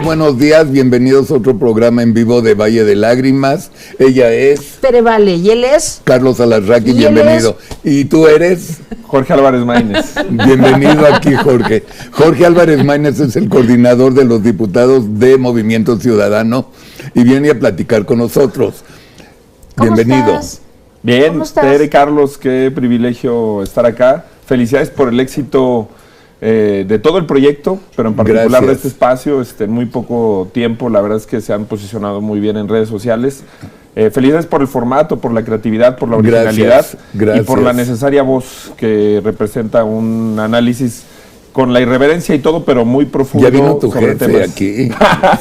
buenos días, bienvenidos a otro programa en vivo de Valle de Lágrimas. Ella es... Tere Vale, ¿y él es? Carlos Alarraqui, bienvenido. ¿Y tú eres? Jorge Álvarez Maínez. Bienvenido aquí, Jorge. Jorge Álvarez Maínez es el coordinador de los diputados de Movimiento Ciudadano y viene a platicar con nosotros. Bienvenido. Estás? Bien, ¿Cómo estás? Tere, Carlos, qué privilegio estar acá. Felicidades por el éxito de todo el proyecto, pero en particular Gracias. de este espacio. En muy poco tiempo, la verdad es que se han posicionado muy bien en redes sociales. Felicidades por el formato, por la creatividad, por la originalidad Gracias. y por la necesaria voz que representa un análisis con la irreverencia y todo, pero muy profundo. Ya vino tu sobre jefe temas. aquí,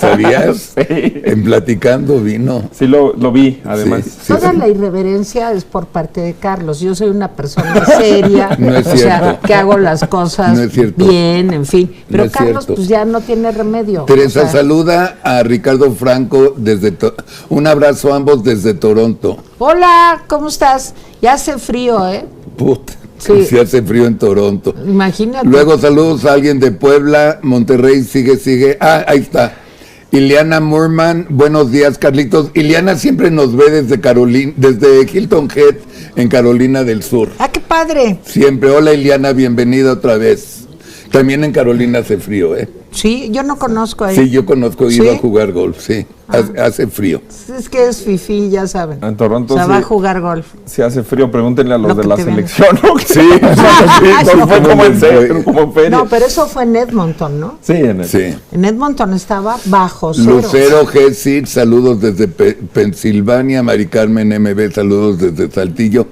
¿sabías? Sí. En Platicando vino. Sí, lo vi, además. Sí, sí. Toda la irreverencia es por parte de Carlos. Yo soy una persona seria, No es o sea, cierto. que hago las cosas No es cierto. bien, en fin. Pero No es Carlos, cierto. pues ya no tiene remedio. Teresa, o sea, saluda a Ricardo Franco desde... Un abrazo a ambos desde Toronto. hola, ¿cómo estás? Ya hace frío, ¿eh? Puta, Sí. se hace frío en Toronto. Imagínate. Luego saludos a alguien de Puebla, Monterrey, sigue. Ah, ahí está. Ileana Murman, buenos días, Carlitos. Ileana siempre nos ve desde Hilton Head, en Carolina del Sur. Ah, qué padre. Siempre. Hola, Ileana, bienvenida otra vez. También en Carolina hace frío, ¿eh? Sí, yo no conozco ahí. Sí, yo conozco, he ido ¿Sí? a jugar golf, sí. Hace frío. Es que es fifí, ya saben. En Toronto O sea, sí. va a jugar golf. Si hace frío, pregúntenle a los Lo de que la te ven. selección, ¿no? Sí, no fue como en serio, como en feria. No, pero eso fue en Edmonton, ¿no? Sí, en el... Sí. En Edmonton estaba bajo cero. Lucero G. saludos desde Pensilvania. Mari Carmen MB, saludos desde Saltillo.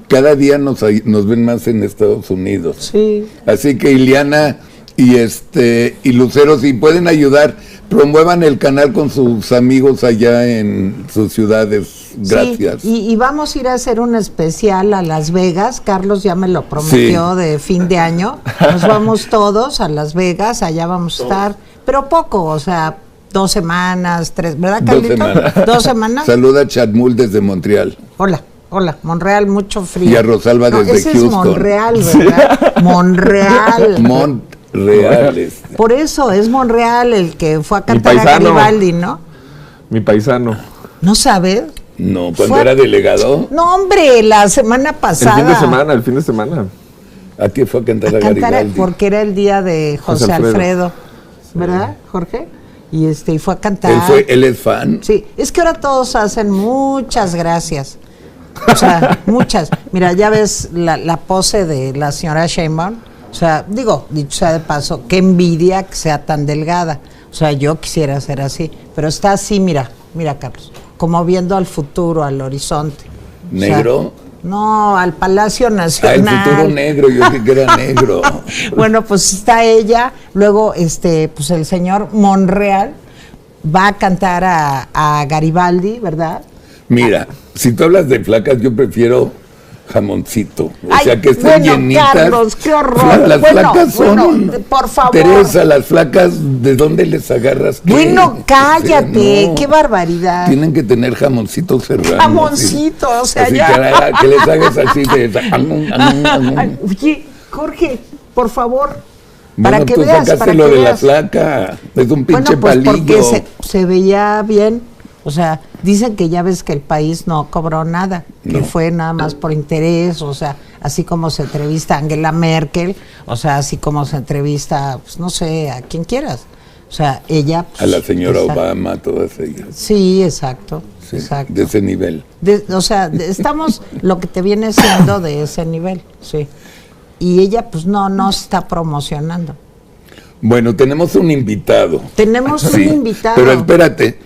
Cada día nos ven más en Estados Unidos. Sí. Así que Ileana y Lucero, si pueden ayudar, promuevan el canal con sus amigos allá en sus ciudades. Gracias. Sí, y vamos a ir a hacer un especial a Las Vegas. Carlos ya me lo prometió de fin de año. Nos vamos todos a Las Vegas, allá vamos a estar, pero poco, o sea, 2 semanas, 3, ¿verdad, 2 Carlito? semanas. 2 semanas. Saluda a Chatmul desde Montreal. Hola, Monreal, mucho frío. Y a Rosalba desde ese Houston. es Monreal, ¿verdad? Monreal. Monreal. Por eso es Monreal el que fue a cantar a paisano. Garibaldi, ¿no? Mi paisano. ¿No sabes? No, cuando Fue- era delegado, No, hombre, la semana pasada. El fin de semana. ¿a qué fue a cantar a A cantar, Garibaldi? porque era el día de José José Alfredo. Alfredo, ¿verdad, Jorge? Y fue a cantar. Él es fan. Sí, es que ahora todos hacen muchas gracias. O sea, muchas. Mira, ya ves la pose de la señora Sheinbaum. O sea, dicho sea de paso, qué envidia que sea tan delgada. O sea, yo quisiera ser así. Pero está así, mira, Carlos, como viendo al futuro, al horizonte. O sea, ¿Negro? no, al Palacio Ah, el Nacional. futuro negro, yo dije que era negro. Bueno, pues está ella, luego pues el señor Monreal va a cantar a Garibaldi, ¿verdad? Mira, si tú hablas de flacas, yo prefiero jamoncito. O Ay, sea, que estén bueno, llenitas. Carlos, qué horror. Las flacas son... Bueno, por favor. Teresa, las flacas, ¿de dónde les agarras? ¿Qué? Bueno, cállate, No, qué barbaridad. Tienen que tener jamoncito serrano. Jamoncito, o sea, así ya. que les hagas así de... Ay, oye, Jorge, por favor, para Bueno, que tú veas, sacaste para lo que de la veas. flaca. Es un pinche Bueno, pues palillo. porque se veía bien. O sea, dicen que ya ves que el país no cobró nada, que No. fue nada más por interés, o sea, así como se entrevista a Angela Merkel, o sea, así como se entrevista, pues no sé, a quien quieras. O sea, ella... Pues, A la señora exacto. Obama, todas ellas. Sí, exacto, Sí, exacto. de ese nivel. O sea, estamos lo que te viene siendo de ese nivel, sí. Y ella pues no se está promocionando. Bueno, tenemos un invitado. Tenemos un invitado. Pero espérate,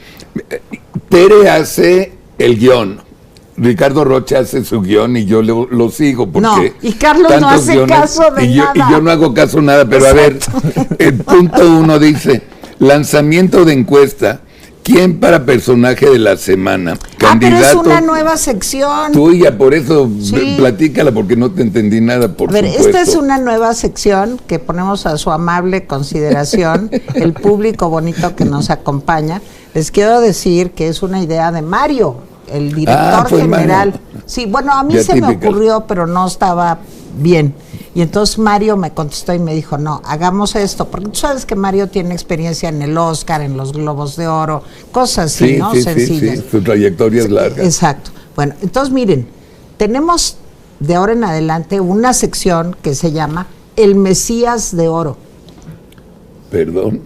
Tere hace el guión, Ricardo Rocha hace su guión y yo lo sigo porque... No, y Carlos no tantos hace caso de y yo, nada. Y yo no hago caso nada, pero a ver, el punto 1 dice, lanzamiento de encuesta, ¿quién para personaje de la semana? Pero es una nueva sección. Tuya, por eso Sí. platícala porque no te entendí nada, por A ver, supuesto. esta es una nueva sección que ponemos a su amable consideración, el público bonito que nos acompaña. Les quiero decir que es una idea de Mario, el director fue general. Mario. Sí, bueno, a mí Ya se me típica. ocurrió, pero no estaba bien. Y entonces Mario me contestó y me dijo, no, hagamos esto, porque tú sabes que Mario tiene experiencia en el Oscar, en los Globos de Oro, cosas así, sí, ¿no? Sí, sencillas. sí, su trayectoria es larga. Exacto. Bueno, entonces miren, tenemos de ahora en adelante una sección que se llama El Mesías de Oro. Perdón.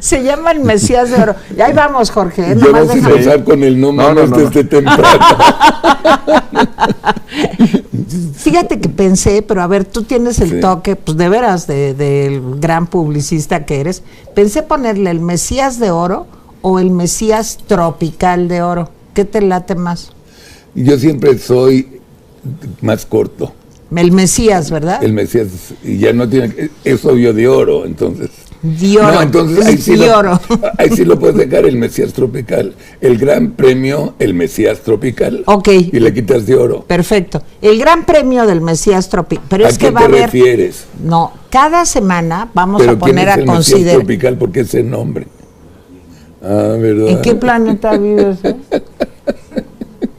Se llama El Mesías de Oro. Y ahí vamos, Jorge. Yo vas a empezar con el número desde temprano. Fíjate que pensé, pero a ver, tú tienes el toque, pues de veras, del gran publicista que eres. Pensé ponerle El Mesías de Oro o El Mesías Tropical de Oro. ¿Qué te late más? Yo siempre soy más corto. El Mesías, ¿verdad? El Mesías, y ya no tiene, es obvio de oro, entonces. De oro. No, entonces ahí sí lo puedes dejar, el Mesías Tropical. El Gran Premio, el Mesías Tropical. Ok. Y le quitas de oro. Perfecto. El Gran Premio del Mesías Tropical. Pero es que va a haber. ¿A qué te refieres? No, cada semana vamos a poner a considerar. Mesías Tropical, porque es el nombre. Ah, ¿verdad? ¿En qué planeta vives?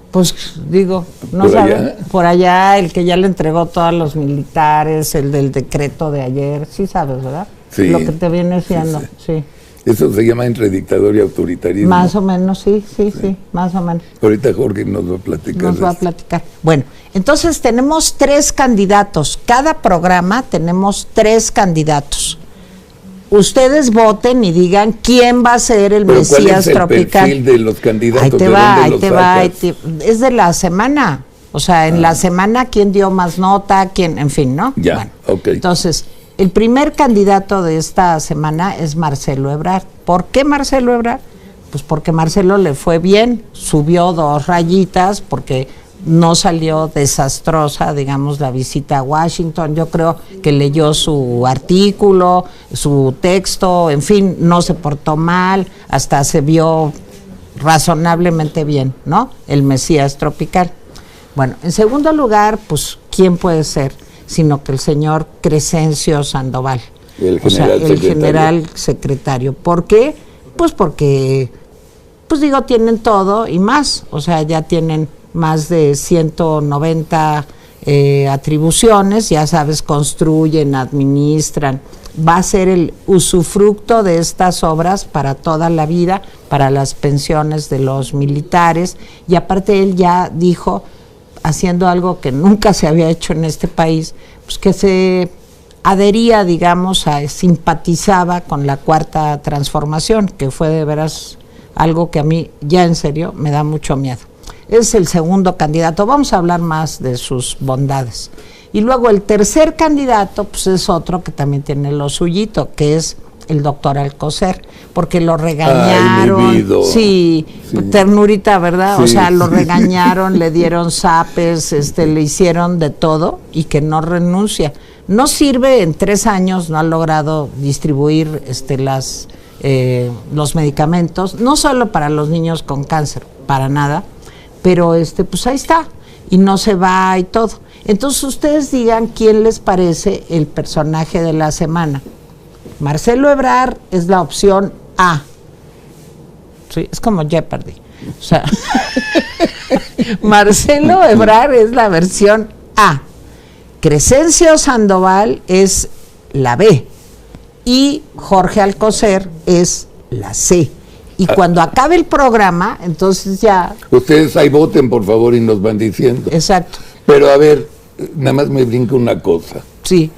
Pues digo, no saben, por allá, el que ya le entregó todos los militares, el del decreto de ayer, sí sabes, ¿verdad? Sí. Lo que te viene siendo, sí. Eso se llama entre dictador y autoritarismo. Más o menos, sí, más o menos. Ahorita Jorge nos va a platicar. Bueno, entonces tenemos 3 candidatos. Cada programa tenemos 3 candidatos. Ustedes voten y digan quién va a ser el Mesías Tropical. ¿Cuál es el perfil de los candidatos? Ahí te va. Es de la semana. O sea, en la semana quién dio más nota, quién, en fin, ¿no? Ya, bueno, ok. Entonces, el primer candidato de esta semana es Marcelo Ebrard. ¿Por qué Marcelo Ebrard? Pues porque Marcelo le fue bien, subió 2 rayitas, porque no salió desastrosa, digamos, la visita a Washington. Yo creo que leyó su artículo, su texto, en fin, no se portó mal, hasta se vio razonablemente bien, ¿no? El Mesías Tropical. Bueno, en segundo lugar, pues, ¿quién puede ser? Sino que el señor Crescencio Sandoval. El general secretario. ¿Por qué? Pues porque, pues digo, tienen todo y más. O sea, ya tienen más de 190 atribuciones, ya sabes, construyen, administran. Va a ser el usufructo de estas obras para toda la vida, para las pensiones de los militares. Y aparte él ya dijo, haciendo algo que nunca se había hecho en este país, pues que se adhería, digamos, simpatizaba con la Cuarta Transformación, que fue de veras algo que a mí ya en serio me da mucho miedo. Es el segundo candidato, vamos a hablar más de sus bondades. Y luego el tercer candidato, pues es otro que también tiene lo suyito, que es el doctor Alcocer, porque lo regañaron. Ay, sí, ternurita, ¿verdad? Sí, o sea, lo regañaron, le dieron zapes, le hicieron de todo y que no renuncia. No sirve, en 3 años no ha logrado distribuir los medicamentos, no solo para los niños con cáncer, para nada, pero pues ahí está, y no se va y todo. Entonces ustedes digan quién les parece el personaje de la semana. Marcelo Ebrard es la opción A. Sí, es como Jeopardy. O sea, Marcelo Ebrard es la versión A. Crescencio Sandoval es la B. Y Jorge Alcocer es la C. Y cuando acabe el programa, entonces ya... Ustedes ahí voten, por favor, y nos van diciendo. Exacto. Pero a ver, nada más me brinca una cosa. Sí.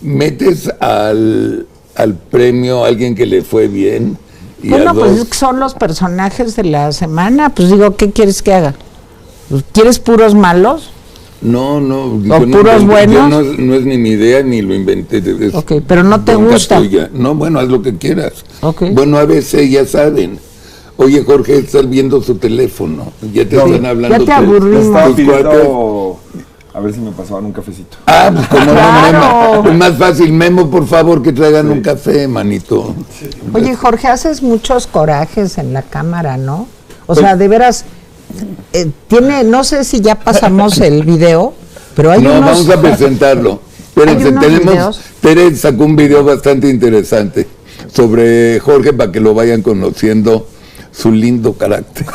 Metes al premio a alguien que le fue bien. Y bueno, pues es que son los personajes de la semana. Pues digo, ¿qué quieres que haga? ¿Quieres puros malos? No. ¿O puros buenos? No es ni mi idea, ni lo inventé. Ok, pero no te gusta. Tuya. No, bueno, haz lo que quieras. Okay. Bueno, a veces ya saben. Oye, Jorge, estás viendo su teléfono. Ya te están hablando. Ya te aburrimos. Estaba pidiendo... A ver si me pasaban un cafecito. Ah, pues como claro. No, Memo. Es más fácil, Memo, por favor, que traigan un café, manito. Oye, Jorge, haces muchos corajes en la cámara, ¿no? O sea, de veras, no sé si ya pasamos el video, pero hay unos... No, vamos a presentarlo. Espérense, Tere sacó un video bastante interesante sobre Jorge para que lo vayan conociendo, su lindo carácter.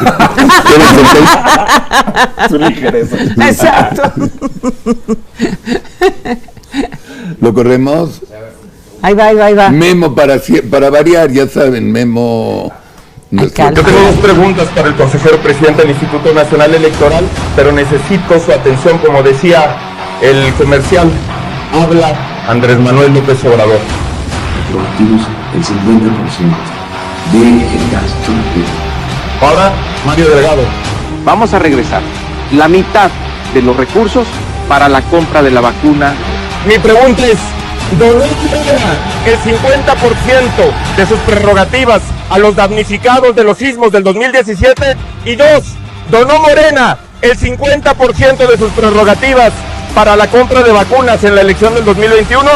Su ligereza. Exacto. ¿Lo corremos? Ahí va. Memo, para variar, ya saben, Memo. Alcalde. Yo tengo dos preguntas para el consejero presidente del Instituto Nacional Electoral, pero necesito su atención, como decía el comercial. Habla Andrés Manuel López Obrador. Prometimos el 50% del gasto. Ahora, Mario Delgado. Vamos a regresar la mitad de los recursos para la compra de la vacuna. Mi pregunta es, ¿donó Morena el 50% de sus prerrogativas a los damnificados de los sismos del 2017? Y dos, ¿donó Morena el 50% de sus prerrogativas para la compra de vacunas en la elección del 2021?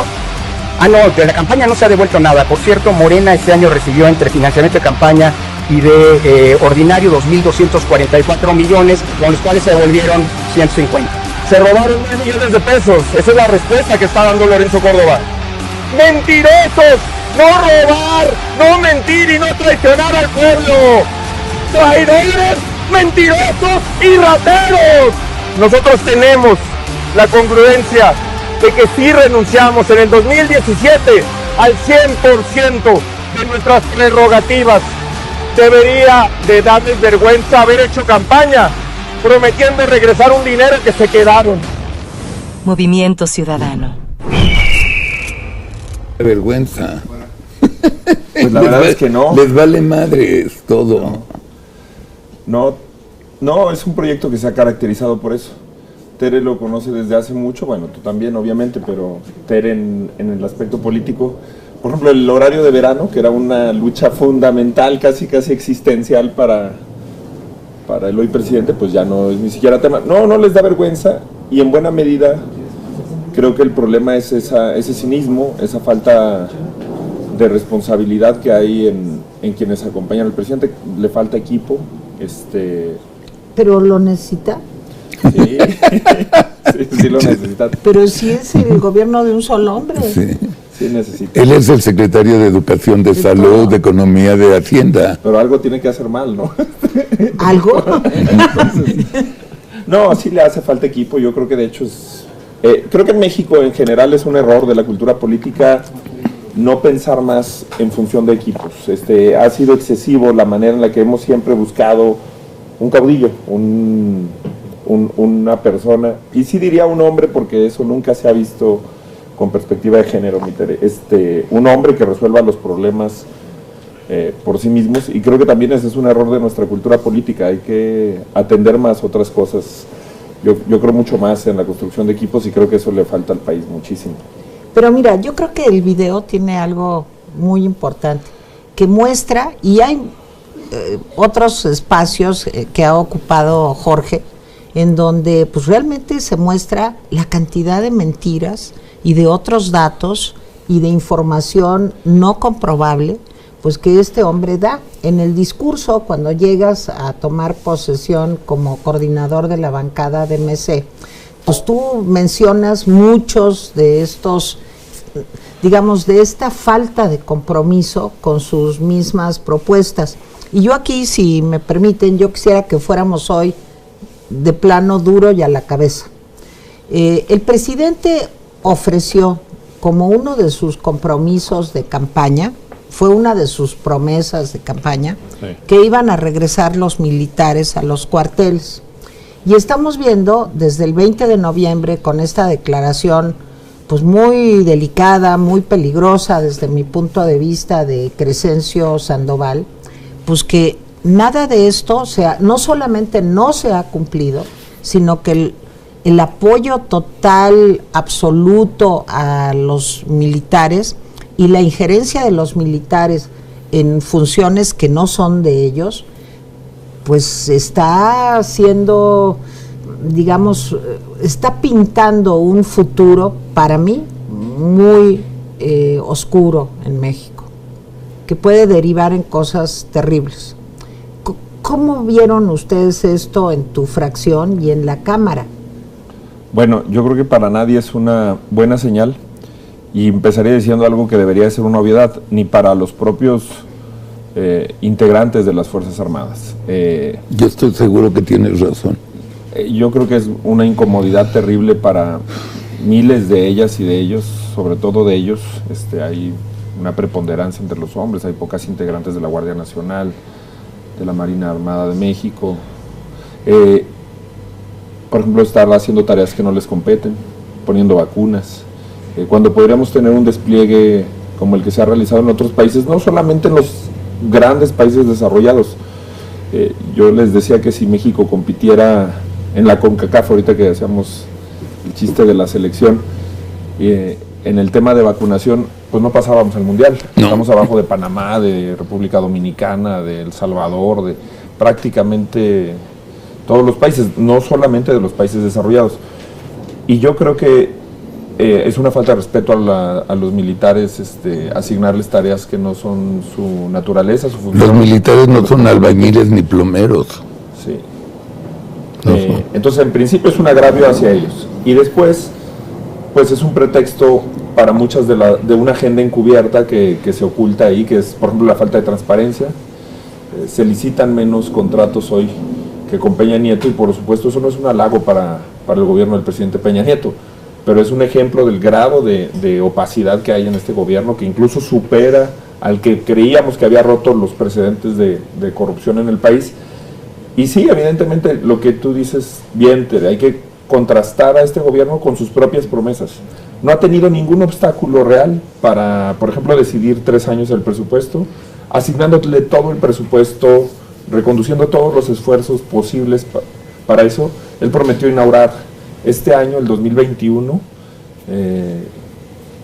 Ah, no, de la campaña no se ha devuelto nada. Por cierto, Morena este año recibió entre financiamiento de campaña y de ordinario 2.244 millones, con los cuales se devolvieron 150. Se robaron 9 millones de pesos. Esa es la respuesta que está dando Lorenzo Córdoba. ¡Mentirosos! ¡No robar! ¡No mentir y no traicionar al pueblo! ¡Traidores! ¡Mentirosos y rateros! Nosotros tenemos la congruencia de que sí renunciamos en el 2017 al 100% de nuestras prerrogativas. Debería de darles vergüenza haber hecho campaña prometiendo regresar un dinero que se quedaron. Movimiento Ciudadano. Qué vergüenza. Pues la verdad es que no. Les vale madres todo. No, es un proyecto que se ha caracterizado por eso. Tere lo conoce desde hace mucho, bueno, tú también obviamente, pero Tere en el aspecto político, por ejemplo, el horario de verano, que era una lucha fundamental, casi existencial para el hoy presidente, pues ya no es ni siquiera tema. No les da vergüenza, y en buena medida creo que el problema es ese cinismo, esa falta de responsabilidad que hay en quienes acompañan al presidente. Le falta equipo. ¿Pero lo necesita? Sí, sí lo necesita. Pero sí es el gobierno de un solo hombre. Sí, necesita. Él es el secretario de Educación, de Salud, de Economía, de Hacienda. Pero algo tiene que hacer mal, ¿no? ¿Algo? Entonces, no, sí le hace falta equipo. Yo creo que de hecho creo que en México en general es un error de la cultura política no pensar más en función de equipos. Ha sido excesivo la manera en la que hemos siempre buscado un caudillo, una persona, y sí diría un hombre, porque eso nunca se ha visto con perspectiva de género, un hombre que resuelva los problemas por sí mismos, y creo que también ese es un error de nuestra cultura política. Hay que atender más otras cosas. Yo creo mucho más en la construcción de equipos, y creo que eso le falta al país muchísimo. Pero mira, yo creo que el video tiene algo muy importante, que muestra, y hay otros espacios que ha ocupado Jorge, en donde pues realmente se muestra la cantidad de mentiras y de otros datos y de información no comprobable, pues que este hombre da. En el discurso, cuando llegas a tomar posesión como coordinador de la bancada de MC, pues tú mencionas muchos de estos, digamos, de esta falta de compromiso con sus mismas propuestas. Y yo aquí, si me permiten, yo quisiera que fuéramos hoy de plano duro y a la cabeza. El presidente ofreció como uno de sus compromisos de campaña, fue una de sus promesas de campaña, sí, que iban a regresar los militares a los cuarteles. Y estamos viendo desde el 20 de noviembre con esta declaración pues muy delicada, muy peligrosa desde mi punto de vista, de Crescencio Sandoval, pues que nada de esto no solamente no se ha cumplido, sino que el apoyo total, absoluto a los militares y la injerencia de los militares en funciones que no son de ellos, pues está haciendo, digamos, está pintando un futuro para mí muy oscuro en México, que puede derivar en cosas terribles. ¿Cómo vieron ustedes esto en tu fracción y en la Cámara? Bueno, yo creo que para nadie es una buena señal, y empezaría diciendo algo que debería ser una obviedad, ni para los propios integrantes de las Fuerzas Armadas. Yo estoy seguro que tienes razón. Yo creo que es una incomodidad terrible para miles de ellas y de ellos, sobre todo de ellos. Hay una preponderancia entre los hombres, hay pocas integrantes de la Guardia Nacional, de la Marina Armada de México. Por ejemplo, estar haciendo tareas que no les competen, poniendo vacunas, cuando podríamos tener un despliegue como el que se ha realizado en otros países, no solamente en los grandes países desarrollados. Yo les decía que si México compitiera en la CONCACAF, ahorita que hacíamos el chiste de la selección, en el tema de vacunación, pues no pasábamos al Mundial. No. Estamos abajo de Panamá, de República Dominicana, de El Salvador, de prácticamente todos los países, no solamente de los países desarrollados. Y yo creo que es una falta de respeto a los militares asignarles tareas que no son su naturaleza, su función. Los militares no son albañiles ni plomeros. Sí. Entonces, en principio es un agravio hacia ellos. Y después, pues es un pretexto para muchas de una agenda encubierta que se oculta ahí, que es, por ejemplo, la falta de transparencia. Se licitan menos contratos hoy que con Peña Nieto, y por supuesto eso no es un halago para el gobierno del presidente Peña Nieto, pero es un ejemplo del grado de opacidad que hay en este gobierno, que incluso supera al que creíamos que había roto los precedentes de corrupción en el país. Y sí, evidentemente lo que tú dices, bien, Tere, hay que contrastar a este gobierno con sus propias promesas. No ha tenido ningún obstáculo real para, por ejemplo, decidir 3 años el presupuesto, asignándole todo el presupuesto, reconduciendo todos los esfuerzos posibles para eso. Él prometió inaugurar este año, el 2021,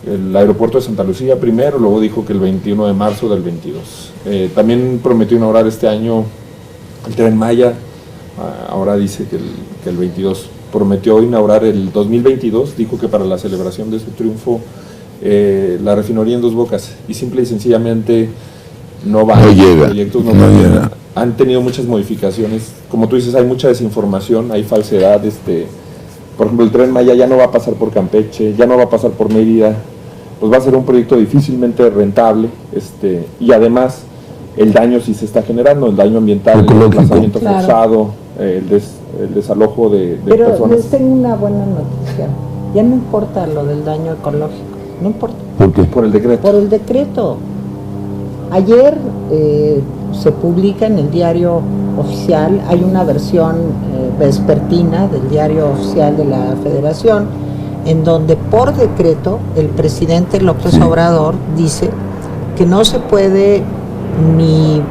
el aeropuerto de Santa Lucía primero, luego dijo que el 21 de marzo del 22. También prometió inaugurar este año el Tren Maya, ahora dice que el 22. Prometió inaugurar el 2022, dijo que para la celebración de su triunfo, la refinería en Dos Bocas, y simple y sencillamente no va. No llega. Proyectos no llega. Han tenido muchas modificaciones, como tú dices, hay mucha desinformación, hay falsedad. Por ejemplo, el Tren Maya ya no va a pasar por Campeche, ya no va a pasar por Mérida, pues va a ser un proyecto difícilmente rentable, y además el daño sí se está generando, el daño ambiental, el desplazamiento forzado, el desalojo de personas. Pero les tengo una buena noticia, ya no importa lo del daño ecológico, no importa. ¿Por qué? Por el decreto. Por el decreto. Ayer se publica en el diario oficial, hay una versión vespertina del diario oficial de la Federación, en donde por decreto el presidente López Obrador dice que no se puede ni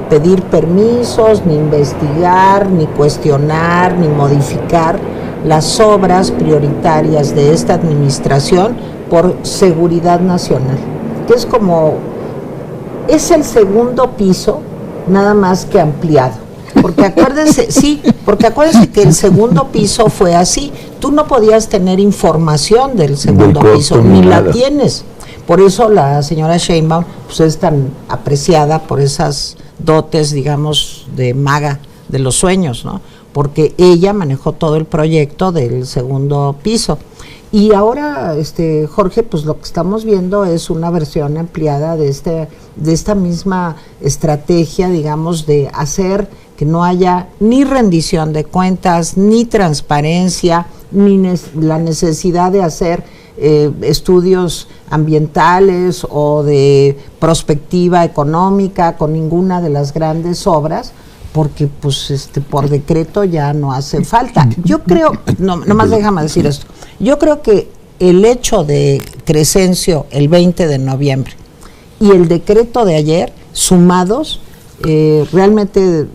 pedir permisos, ni investigar, ni cuestionar, ni modificar las obras prioritarias de esta administración por seguridad nacional, que es el segundo piso, nada más que ampliado. Porque acuérdense, que el segundo piso fue así. Tú no podías tener información del segundo piso, ni la tienes. Por eso la señora Sheinbaum pues, es tan apreciada por esas dotes, digamos, de maga de los sueños, ¿no? Porque ella manejó todo el proyecto del segundo piso. Y ahora, Jorge, pues lo que estamos viendo es una versión ampliada de esta misma estrategia, digamos, de hacer que no haya ni rendición de cuentas, ni transparencia, ni la necesidad de hacer estudios ambientales o de prospectiva económica con ninguna de las grandes obras, porque pues por decreto ya no hace falta. Yo creo, nomás déjame decir esto, yo creo que el hecho de Crescencio el 20 de noviembre y el decreto de ayer, sumados, realmente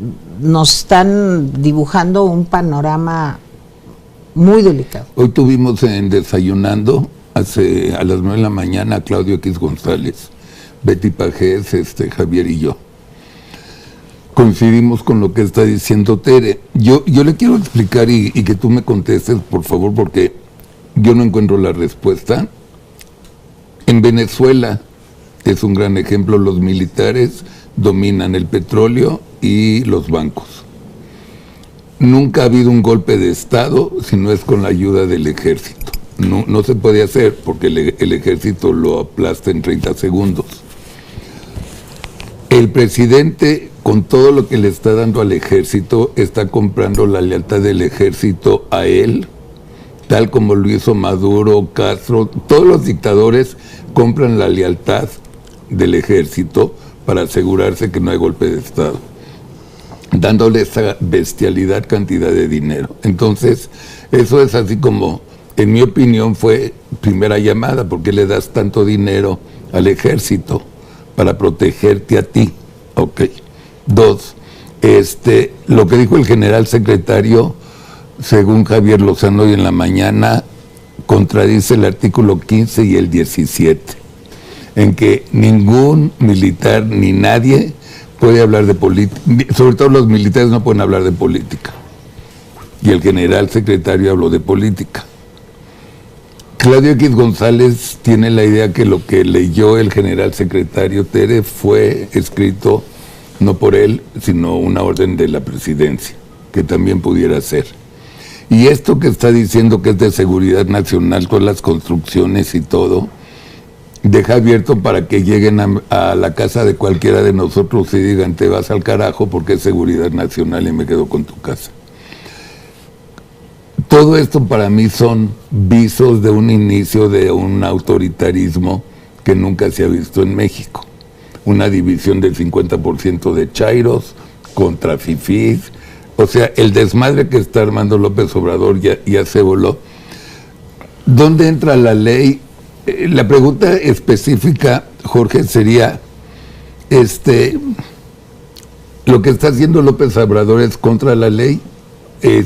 nos están dibujando un panorama muy delicado. Hoy tuvimos en Desayunando, a las 9 de la mañana, Claudio X González, Betty Pajés, Javier y yo. Coincidimos con lo que está diciendo Tere. Yo le quiero explicar y que tú me contestes, por favor, porque yo no encuentro la respuesta. En Venezuela es un gran ejemplo, los militares dominan el petróleo y los bancos. Nunca ha habido un golpe de Estado si no es con la ayuda del ejército. No se puede hacer porque el ejército lo aplasta en 30 segundos. el presidente, con todo lo que le está dando al ejército, está comprando la lealtad del ejército a él, tal como lo hizo Maduro, Castro. Todos los dictadores compran la lealtad del ejército para asegurarse que no hay golpe de Estado, dándole esa bestialidad cantidad de dinero. Entonces, eso es así como, en mi opinión, fue primera llamada. ¿Por qué le das tanto dinero al ejército? Para protegerte a ti. Ok. 2, lo que dijo el general secretario, según Javier Lozano hoy en la mañana, contradice el artículo 15 y el 17, en que ningún militar ni nadie puede hablar de política, sobre todo los militares no pueden hablar de política. Y el general secretario habló de política. Claudio X González tiene la idea que lo que leyó el general secretario Tere fue escrito no por él, sino una orden de la presidencia, que también pudiera ser. Y esto que está diciendo que es de seguridad nacional, todas las construcciones y todo, deja abierto para que lleguen a la casa de cualquiera de nosotros y digan, te vas al carajo porque es seguridad nacional y me quedo con tu casa. Todo esto para mí son visos de un inicio de un autoritarismo que nunca se ha visto en México. Una división del 50% de chairos contra fifís. O sea, el desmadre que está armando López Obrador ya se voló. ¿Dónde entra la ley? La pregunta específica, Jorge, sería, ¿lo que está haciendo López Obrador es contra la ley?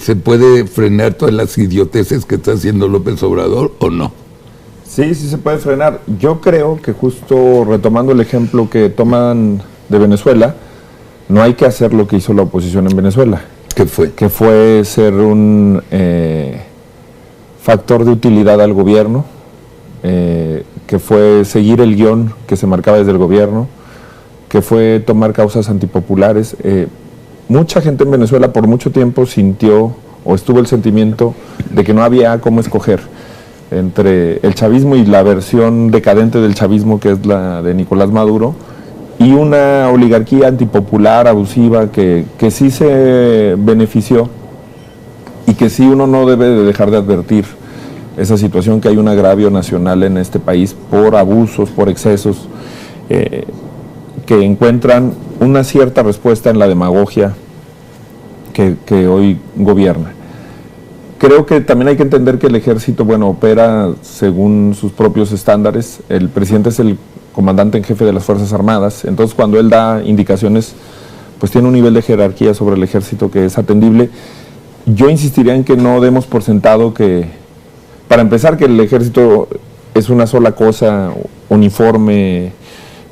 ¿Se puede frenar todas las idioteces que está haciendo López Obrador o no? Sí, sí se puede frenar. Yo creo que justo retomando el ejemplo que toman de Venezuela, no hay que hacer lo que hizo la oposición en Venezuela. ¿Qué fue? Que fue ser un factor de utilidad al gobierno, que fue seguir el guión que se marcaba desde el gobierno, que fue tomar causas antipopulares. Mucha gente en Venezuela por mucho tiempo sintió o estuvo el sentimiento de que no había cómo escoger entre el chavismo y la versión decadente del chavismo, que es la de Nicolás Maduro, y una oligarquía antipopular, abusiva, que sí se benefició y que sí uno no debe de dejar de advertir esa situación, que hay un agravio nacional en este país por abusos, por excesos, que encuentran una cierta respuesta en la demagogia que hoy gobierna. Creo que también hay que entender que el ejército, bueno, opera según sus propios estándares. El presidente es el comandante en jefe de las Fuerzas Armadas, entonces cuando él da indicaciones, pues tiene un nivel de jerarquía sobre el ejército que es atendible. Yo insistiría en que no demos por sentado que, para empezar, que el ejército es una sola cosa, uniforme,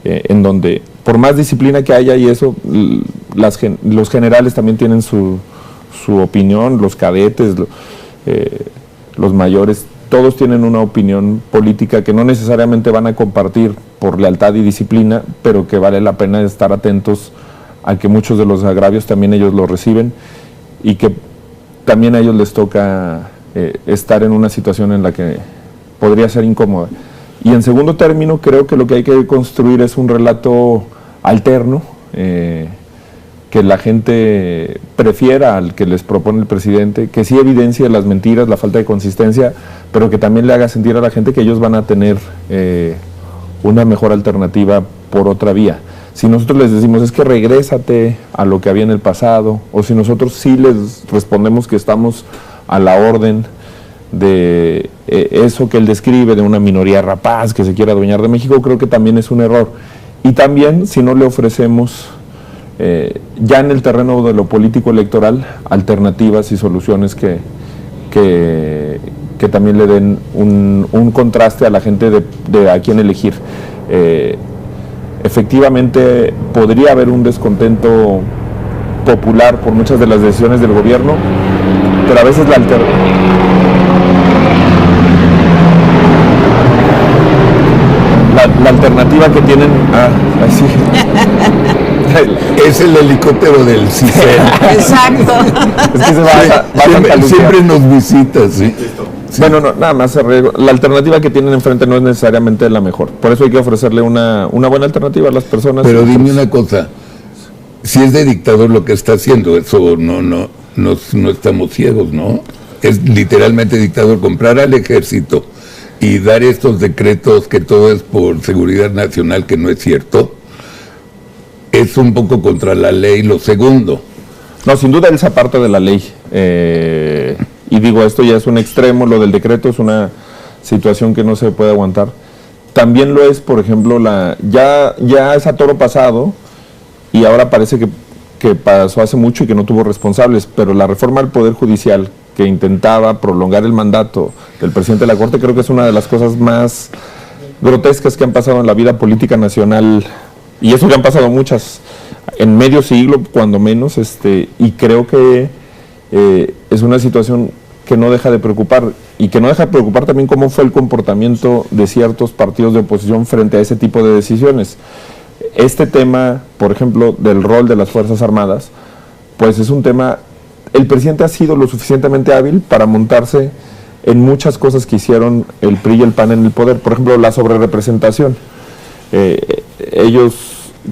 en donde, por más disciplina que haya y eso, los generales también tienen su opinión, los cadetes, los mayores, todos tienen una opinión política que no necesariamente van a compartir por lealtad y disciplina, pero que vale la pena estar atentos a que muchos de los agravios también ellos los reciben y que también a ellos les toca estar en una situación en la que podría ser incómoda. Y en segundo término, creo que lo que hay que construir es un relato alterno, que la gente prefiera al que les propone el presidente, que sí evidencia las mentiras, la falta de consistencia, pero que también le haga sentir a la gente que ellos van a tener una mejor alternativa por otra vía. Si nosotros les decimos, es que regrésate a lo que había en el pasado, o si nosotros sí les respondemos que estamos a la orden de eso que él describe, de una minoría rapaz que se quiere adueñar de México, creo que también es un error. Y también, si no le ofrecemos ya en el terreno de lo político electoral, alternativas y soluciones que también le den un contraste a la gente de a quién elegir. Efectivamente, podría haber un descontento popular por muchas de las decisiones del gobierno, pero a veces la alternativa que tienen... así. Es el helicóptero del CICEN. Exacto. Es que se va siempre nos visita, ¿sí? Sí. Bueno, no, nada más la alternativa que tienen enfrente no es necesariamente la mejor. Por eso hay que ofrecerle una buena alternativa a las personas. Pero dime una cosa, si es de dictador lo que está haciendo, eso no estamos ciegos, ¿no? Es literalmente dictador, comprar al ejército y dar estos decretos que todo es por seguridad nacional, que no es cierto, es un poco contra la ley. Lo segundo. No, sin duda esa parte de la ley. Y digo, esto ya es un extremo, lo del decreto es una situación que no se puede aguantar. También lo es, por ejemplo, ya es a toro pasado y ahora parece que pasó hace mucho y que no tuvo responsables, pero la reforma al Poder Judicial que intentaba prolongar el mandato del presidente de la Corte, creo que es una de las cosas más grotescas que han pasado en la vida política nacional, y eso que han pasado muchas, en medio siglo, cuando menos, y creo que es una situación que no deja de preocupar, y que no deja de preocupar también cómo fue el comportamiento de ciertos partidos de oposición frente a ese tipo de decisiones. Este tema, por ejemplo, del rol de las Fuerzas Armadas, pues es un tema, el presidente ha sido lo suficientemente hábil para montarse en muchas cosas que hicieron el PRI y el PAN en el poder. Por ejemplo, la sobrerepresentación. Ellos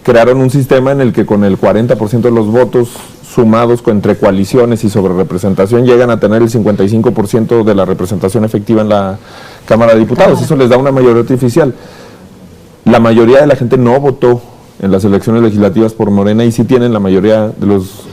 crearon un sistema en el que con el 40% de los votos sumados entre coaliciones y sobrerepresentación llegan a tener el 55% de la representación efectiva en la Cámara de Diputados. Eso les da una mayoría artificial. La mayoría de la gente no votó en las elecciones legislativas por Morena y sí tienen la mayoría de los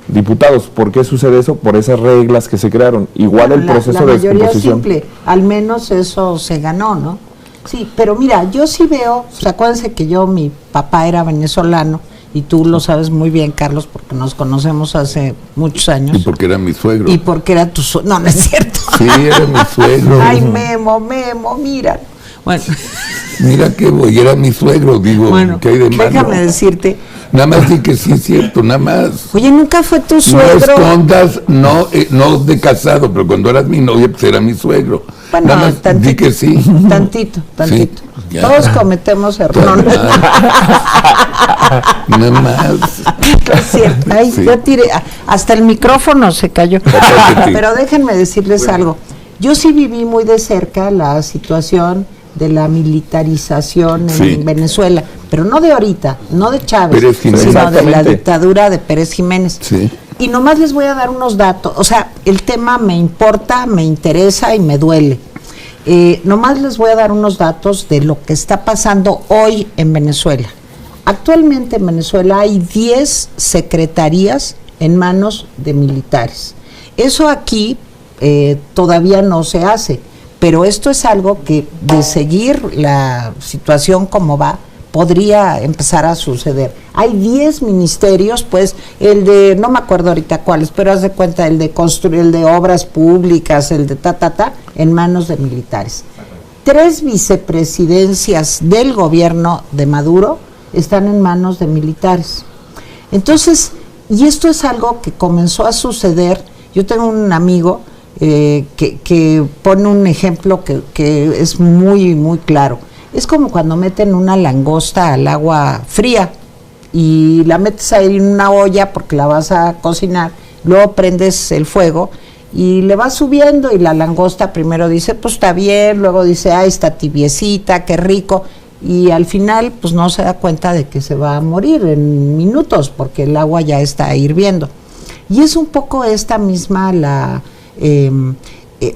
diputados. ¿Por qué sucede eso? Por esas reglas que se crearon. Igual el proceso de descomposición. La mayoría simple, al menos eso se ganó, ¿no? Sí, pero mira, yo sí veo, o sea, acuérdense que mi papá era venezolano, y tú lo sabes muy bien, Carlos, porque nos conocemos hace muchos años. Y porque era mi suegro. Y porque era tu suegro. No es cierto. Sí, era mi suegro. Ay, Memo, mira. Bueno. Mira que voy, era mi suegro, digo, bueno, ¿qué hay de malo? Déjame decirte. Nada más di que sí es cierto, nada más. Oye, ¿nunca fue tu suegro? No escondas, no de casado, pero cuando eras mi novia, pues era mi suegro. Bueno, nada más tantito, di que sí. Tantito. Sí, todos cometemos errores. Nada más. Es cierto. Ay, sí. Ya tiré, hasta el micrófono se cayó. Pero déjenme decirles algo. Yo sí viví muy de cerca la situación de la militarización en Venezuela, pero no de ahorita, no de Chávez, sino de la dictadura de Pérez Jiménez. Sí. Y nomás les voy a dar unos datos, o sea, el tema me importa, me interesa y me duele. Nomás les voy a dar unos datos de lo que está pasando hoy en Venezuela. Actualmente en Venezuela hay 10 secretarías en manos de militares. Eso aquí todavía no se hace, pero esto es algo que, de seguir la situación como va, podría empezar a suceder. Hay 10 ministerios, pues, el de, no me acuerdo ahorita cuáles, pero haz de cuenta, el de el de obras públicas, el de en manos de militares. 3 vicepresidencias del gobierno de Maduro están en manos de militares. Entonces, y esto es algo que comenzó a suceder. Yo tengo un amigo que pone un ejemplo que es muy, muy claro. Es como cuando meten una langosta al agua fría y la metes ahí en una olla porque la vas a cocinar, luego prendes el fuego y le vas subiendo y la langosta primero dice, pues está bien, luego dice, ay, está tibiecita, qué rico, y al final pues no se da cuenta de que se va a morir en minutos porque el agua ya está hirviendo. Y es un poco esta misma la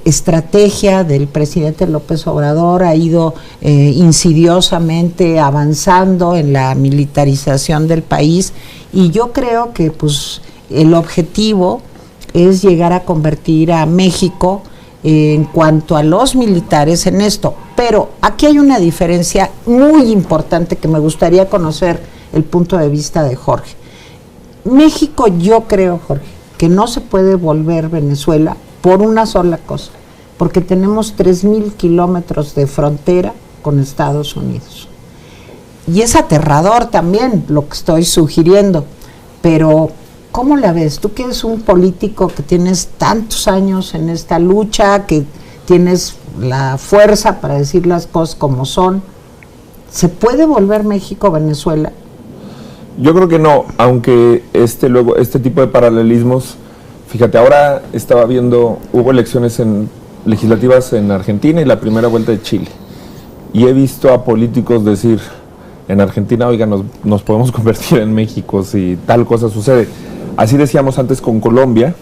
estrategia del presidente López Obrador, ha ido insidiosamente avanzando en la militarización del país, y yo creo que pues el objetivo es llegar a convertir a México en cuanto a los militares en esto. Pero aquí hay una diferencia muy importante que me gustaría conocer el punto de vista de Jorge. México, yo creo, Jorge, que no se puede volver Venezuela por una sola cosa, porque tenemos 3,000 kilómetros de frontera con Estados Unidos. Y es aterrador también lo que estoy sugiriendo, pero ¿cómo la ves? Tú que eres un político que tienes tantos años en esta lucha, que tienes la fuerza para decir las cosas como son, ¿se puede volver México Venezuela? Yo creo que no, aunque este tipo de paralelismos, fíjate, ahora estaba viendo, hubo elecciones en legislativas en Argentina y la primera vuelta de Chile. Y he visto a políticos decir en Argentina, oiga, nos podemos convertir en México si tal cosa sucede. Así decíamos antes con Colombia,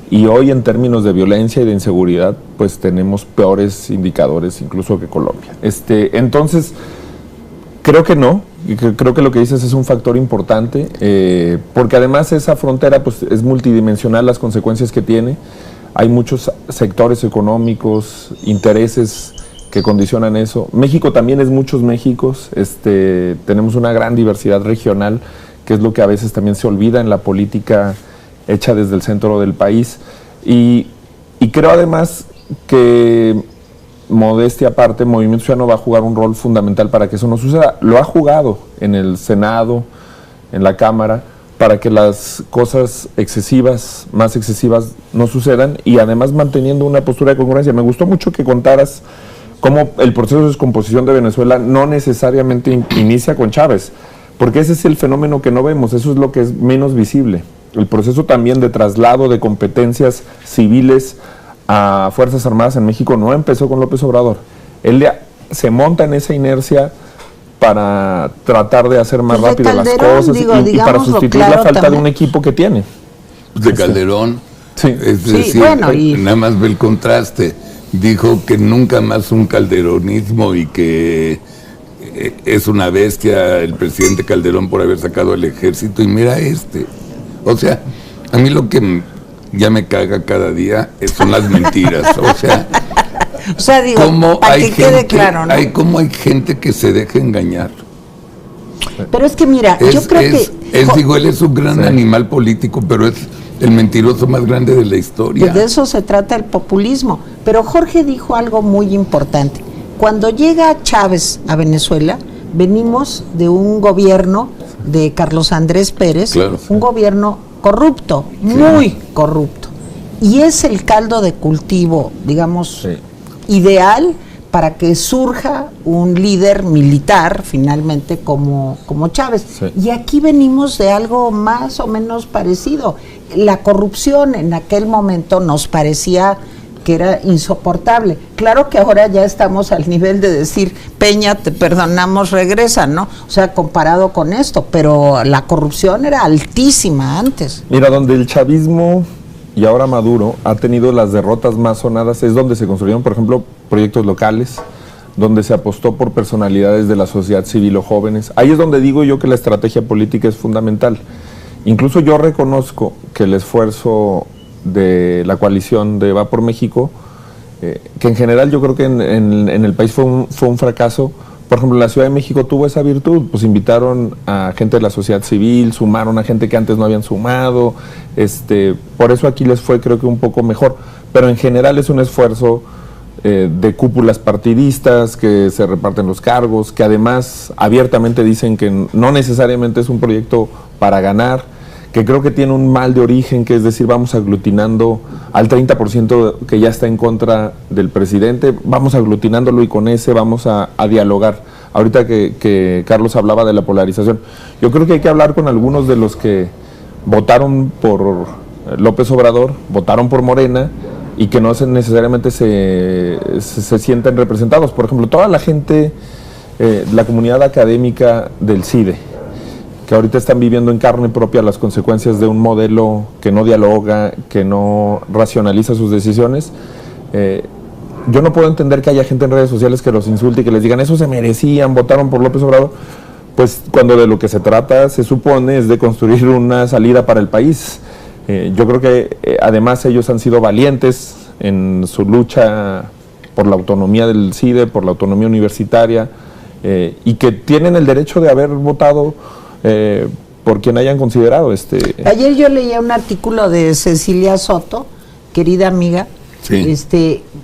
y hoy en términos de violencia y de inseguridad, pues tenemos peores indicadores incluso que Colombia. Entonces, creo que no, creo que lo que dices es un factor importante, porque además esa frontera pues es multidimensional las consecuencias que tiene. Hay muchos sectores económicos, intereses que condicionan eso. México también es muchos Méxicos, tenemos una gran diversidad regional, que es lo que a veces también se olvida en la política hecha desde el centro del país. Y creo además que, modestia aparte, Movimiento Ciudadano va a jugar un rol fundamental para que eso no suceda. Lo ha jugado en el Senado, en la Cámara, para que las cosas excesivas, más excesivas, no sucedan, y además manteniendo una postura de congruencia. Me gustó mucho que contaras cómo el proceso de descomposición de Venezuela no necesariamente inicia con Chávez, porque ese es el fenómeno que no vemos, eso es lo que es menos visible. El proceso también de traslado de competencias civiles a Fuerzas Armadas en México no empezó con López Obrador. Él se monta en esa inercia para tratar de hacer más rápido las cosas y para sustituir la falta también de un equipo que tiene. De Calderón, sí. Es decir, bueno, nada más ve el contraste. Dijo que nunca más un calderonismo y que es una bestia el presidente Calderón por haber sacado el ejército, y mira o sea, a mí lo que ya me caga cada día son las mentiras, o sea, digo, para que quede claro, ¿no? Cómo hay gente que se deja engañar. Pero es que mira, yo creo que... digo, él es un gran animal político, pero es el mentiroso más grande de la historia. Pues de eso se trata el populismo. Pero Jorge dijo algo muy importante. Cuando llega Chávez a Venezuela, venimos de un gobierno de Carlos Andrés Pérez, claro, un gobierno corrupto, muy corrupto. Y es el caldo de cultivo, digamos, ideal para que surja un líder militar, finalmente, como Chávez. Sí. Y aquí venimos de algo más o menos parecido. La corrupción en aquel momento nos parecía que era insoportable. Claro que ahora ya estamos al nivel de decir, Peña, te perdonamos, regresa, ¿no? O sea, comparado con esto, pero la corrupción era altísima antes. Mira, donde el chavismo y ahora Maduro ha tenido las derrotas más sonadas es donde se construyeron, por ejemplo, proyectos locales, donde se apostó por personalidades de la sociedad civil o jóvenes. Ahí es donde digo yo que la estrategia política es fundamental. Incluso yo reconozco que el esfuerzo de la coalición de Va por México, que en general yo creo que en el país fue un fracaso. Por ejemplo, la Ciudad de México tuvo esa virtud, pues invitaron a gente de la sociedad civil, sumaron a gente que antes no habían sumado, por eso aquí les fue creo que un poco mejor, pero en general es un esfuerzo de cúpulas partidistas que se reparten los cargos, que además abiertamente dicen que no necesariamente es un proyecto para ganar, que creo que tiene un mal de origen, que es decir, vamos aglutinando al 30% que ya está en contra del presidente, vamos aglutinándolo y con ese vamos a dialogar. Ahorita que Carlos hablaba de la polarización, yo creo que hay que hablar con algunos de los que votaron por López Obrador, votaron por Morena, y que no necesariamente se sienten representados. Por ejemplo, toda la gente, la comunidad académica del CIDE, que ahorita están viviendo en carne propia las consecuencias de un modelo que no dialoga, que no racionaliza sus decisiones. Yo no puedo entender que haya gente en redes sociales que los insulte y que les digan, eso se merecían, votaron por López Obrador, pues cuando de lo que se trata, se supone, es de construir una salida para el país. Yo creo que además ellos han sido valientes en su lucha por la autonomía del CIDE, por la autonomía universitaria, y que tienen el derecho de haber votado por quien hayan considerado. Ayer yo leía un artículo de Cecilia Soto, querida amiga,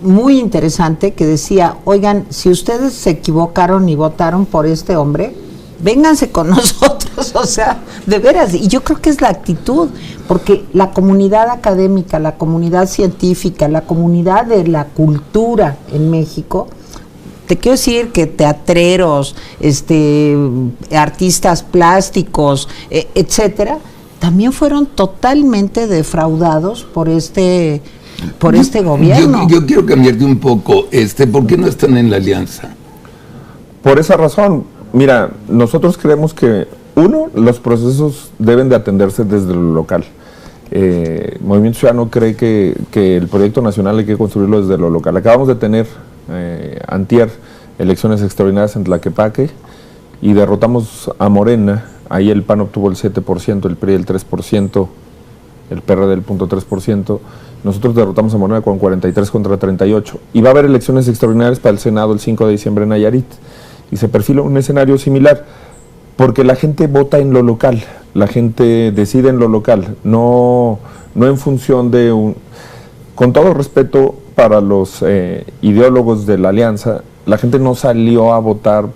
muy interesante, que decía, oigan, si ustedes se equivocaron y votaron por este hombre, vénganse con nosotros, o sea, de veras. Y yo creo que es la actitud, porque la comunidad académica, la comunidad científica, la comunidad de la cultura en México, te quiero decir que teatreros, artistas plásticos, etcétera, también fueron totalmente defraudados por este por este gobierno. Yo quiero cambiarte un poco, ¿por qué no están en la alianza? Por esa razón, mira, nosotros creemos que, uno, los procesos deben de atenderse desde lo local. Movimiento Ciudadano cree que el proyecto nacional hay que construirlo desde lo local. Acabamos de tener, antier, elecciones extraordinarias en Tlaquepaque y derrotamos a Morena. Ahí el PAN obtuvo el 7%, el PRI el 3%, el PRD el 0.3%. Nosotros derrotamos a Morena con 43 contra 38. Y va a haber elecciones extraordinarias para el Senado el 5 de diciembre en Nayarit. Y se perfila un escenario similar, porque la gente vota en lo local, la gente decide en lo local, no en función de un... Con todo respeto para los ideólogos de la alianza, la gente no salió a votar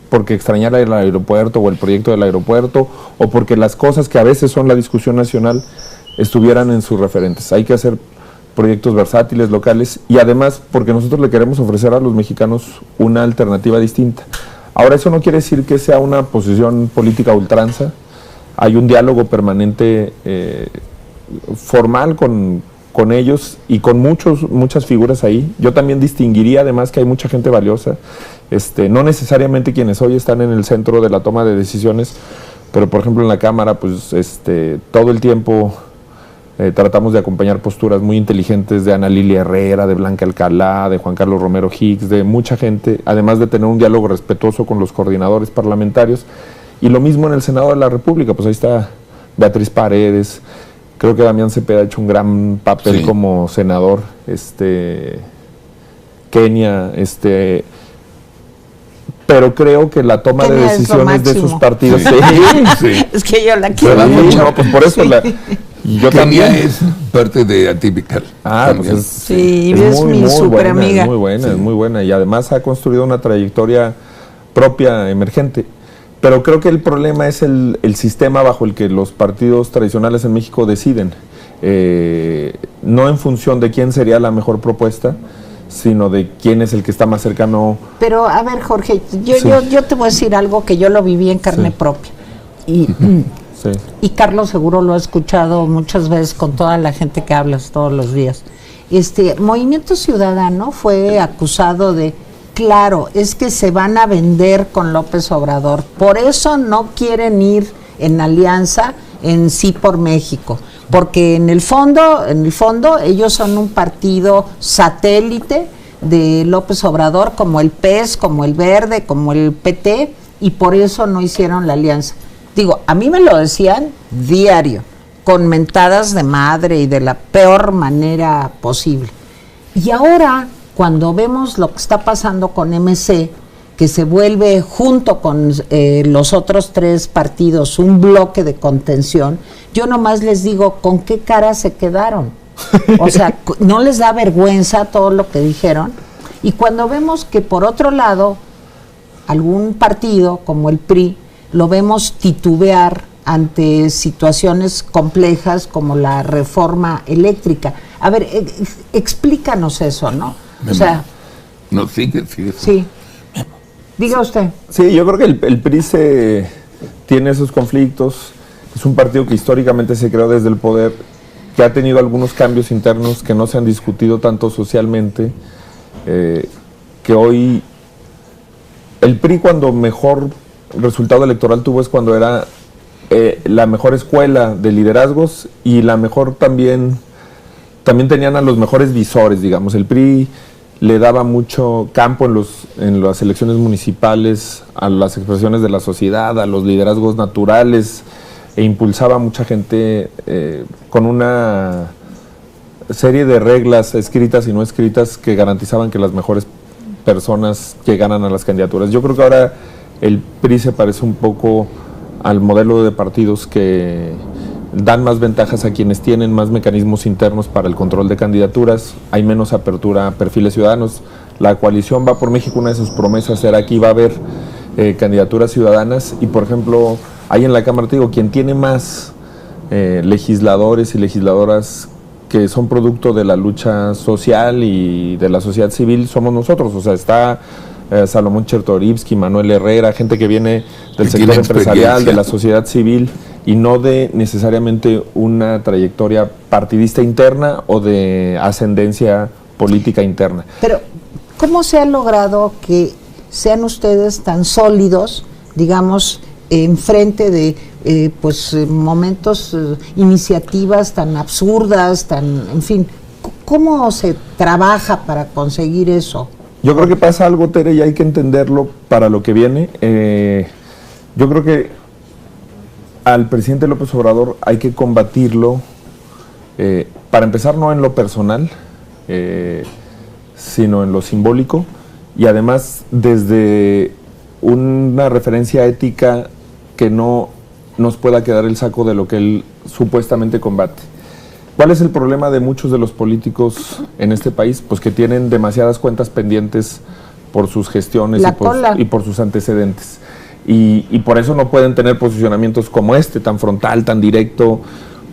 porque extrañara el aeropuerto o el proyecto del aeropuerto, o porque las cosas que a veces son la discusión nacional estuvieran en sus referentes. Hay que hacer proyectos versátiles, locales, y además porque nosotros le queremos ofrecer a los mexicanos una alternativa distinta. Ahora, eso no quiere decir que sea una posición política a ultranza. Hay un diálogo permanente formal con ellos y con muchas figuras ahí. Yo también distinguiría además que hay mucha gente valiosa, no necesariamente quienes hoy están en el centro de la toma de decisiones, pero por ejemplo en la Cámara, pues todo el tiempo tratamos de acompañar posturas muy inteligentes de Ana Lilia Herrera, de Blanca Alcalá, de Juan Carlos Romero Hicks, de mucha gente, además de tener un diálogo respetuoso con los coordinadores parlamentarios. Y lo mismo en el Senado de la República, pues ahí está Beatriz Paredes, creo que Damián Cepeda ha hecho un gran papel como senador, Kenia, pero creo que la toma de decisiones de sus partidos... Es que yo la quiero mucho. No, pues por eso yo también es parte de Atípica. Pues sí, es mi súper amiga. Es muy buena y además ha construido una trayectoria propia, emergente. Pero creo que el problema es el sistema bajo el que los partidos tradicionales en México deciden, no en función de quién sería la mejor propuesta, sino de quién es el que está más cercano. Pero a ver, Jorge, yo te voy a decir algo que yo lo viví en carne propia. Y Carlos seguro lo ha escuchado muchas veces con toda la gente que hablas todos los días. Movimiento Ciudadano fue acusado de, claro, es que se van a vender con López Obrador, por eso no quieren ir en alianza en Sí por México, porque en el fondo ellos son un partido satélite de López Obrador, como el PES, como el Verde, como el PT, y por eso no hicieron la alianza. Digo, a mí me lo decían diario, con mentadas de madre y de la peor manera posible. Y ahora, cuando vemos lo que está pasando con MC, que se vuelve junto con los otros tres partidos un bloque de contención, yo nomás les digo, ¿con qué cara se quedaron? O sea, ¿no les da vergüenza todo lo que dijeron? Y cuando vemos que por otro lado, algún partido como el PRI, lo vemos titubear ante situaciones complejas como la reforma eléctrica. A ver, explícanos eso, ¿no? O sea... No, sigue. Sí. Diga usted. Sí, yo creo que el PRI tiene esos conflictos. Es un partido que históricamente se creó desde el poder, que ha tenido algunos cambios internos que no se han discutido tanto socialmente, que hoy el PRI cuando mejor resultado electoral tuvo es cuando era la mejor escuela de liderazgos y la mejor también tenían a los mejores visores, digamos. El PRI le daba mucho campo en las elecciones municipales a las expresiones de la sociedad, a los liderazgos naturales, e impulsaba a mucha gente con una serie de reglas escritas y no escritas que garantizaban que las mejores personas llegaran a las candidaturas. Yo creo que ahora el PRI se parece un poco al modelo de partidos que dan más ventajas a quienes tienen más mecanismos internos para el control de candidaturas, hay menos apertura a perfiles ciudadanos. La coalición Va por México, una de sus promesas era que iba a haber candidaturas ciudadanas y, por ejemplo, ahí en la Cámara, te digo, quien tiene más legisladores y legisladoras que son producto de la lucha social y de la sociedad civil somos nosotros. O sea, está Salomón Chertorivsky, Manuel Herrera, gente que viene del Que sector tiene empresarial, experiencia. de la sociedad civil, y no de necesariamente una trayectoria partidista interna o de ascendencia política interna. Pero, ¿cómo se ha logrado que sean ustedes tan sólidos, digamos, en frente de momentos, iniciativas tan absurdas, en fin? ¿Cómo se trabaja para conseguir eso? Yo creo que pasa algo, Tere, y hay que entenderlo para lo que viene. Yo creo que al presidente López Obrador hay que combatirlo, para empezar, no en lo personal, sino en lo simbólico, y además desde una referencia ética que no nos pueda quedar el saco de lo que él supuestamente combate. ¿Cuál es el problema de muchos de los políticos en este país? Pues que tienen demasiadas cuentas pendientes por sus gestiones y por sus antecedentes. Y por eso no pueden tener posicionamientos como este, tan frontal, tan directo,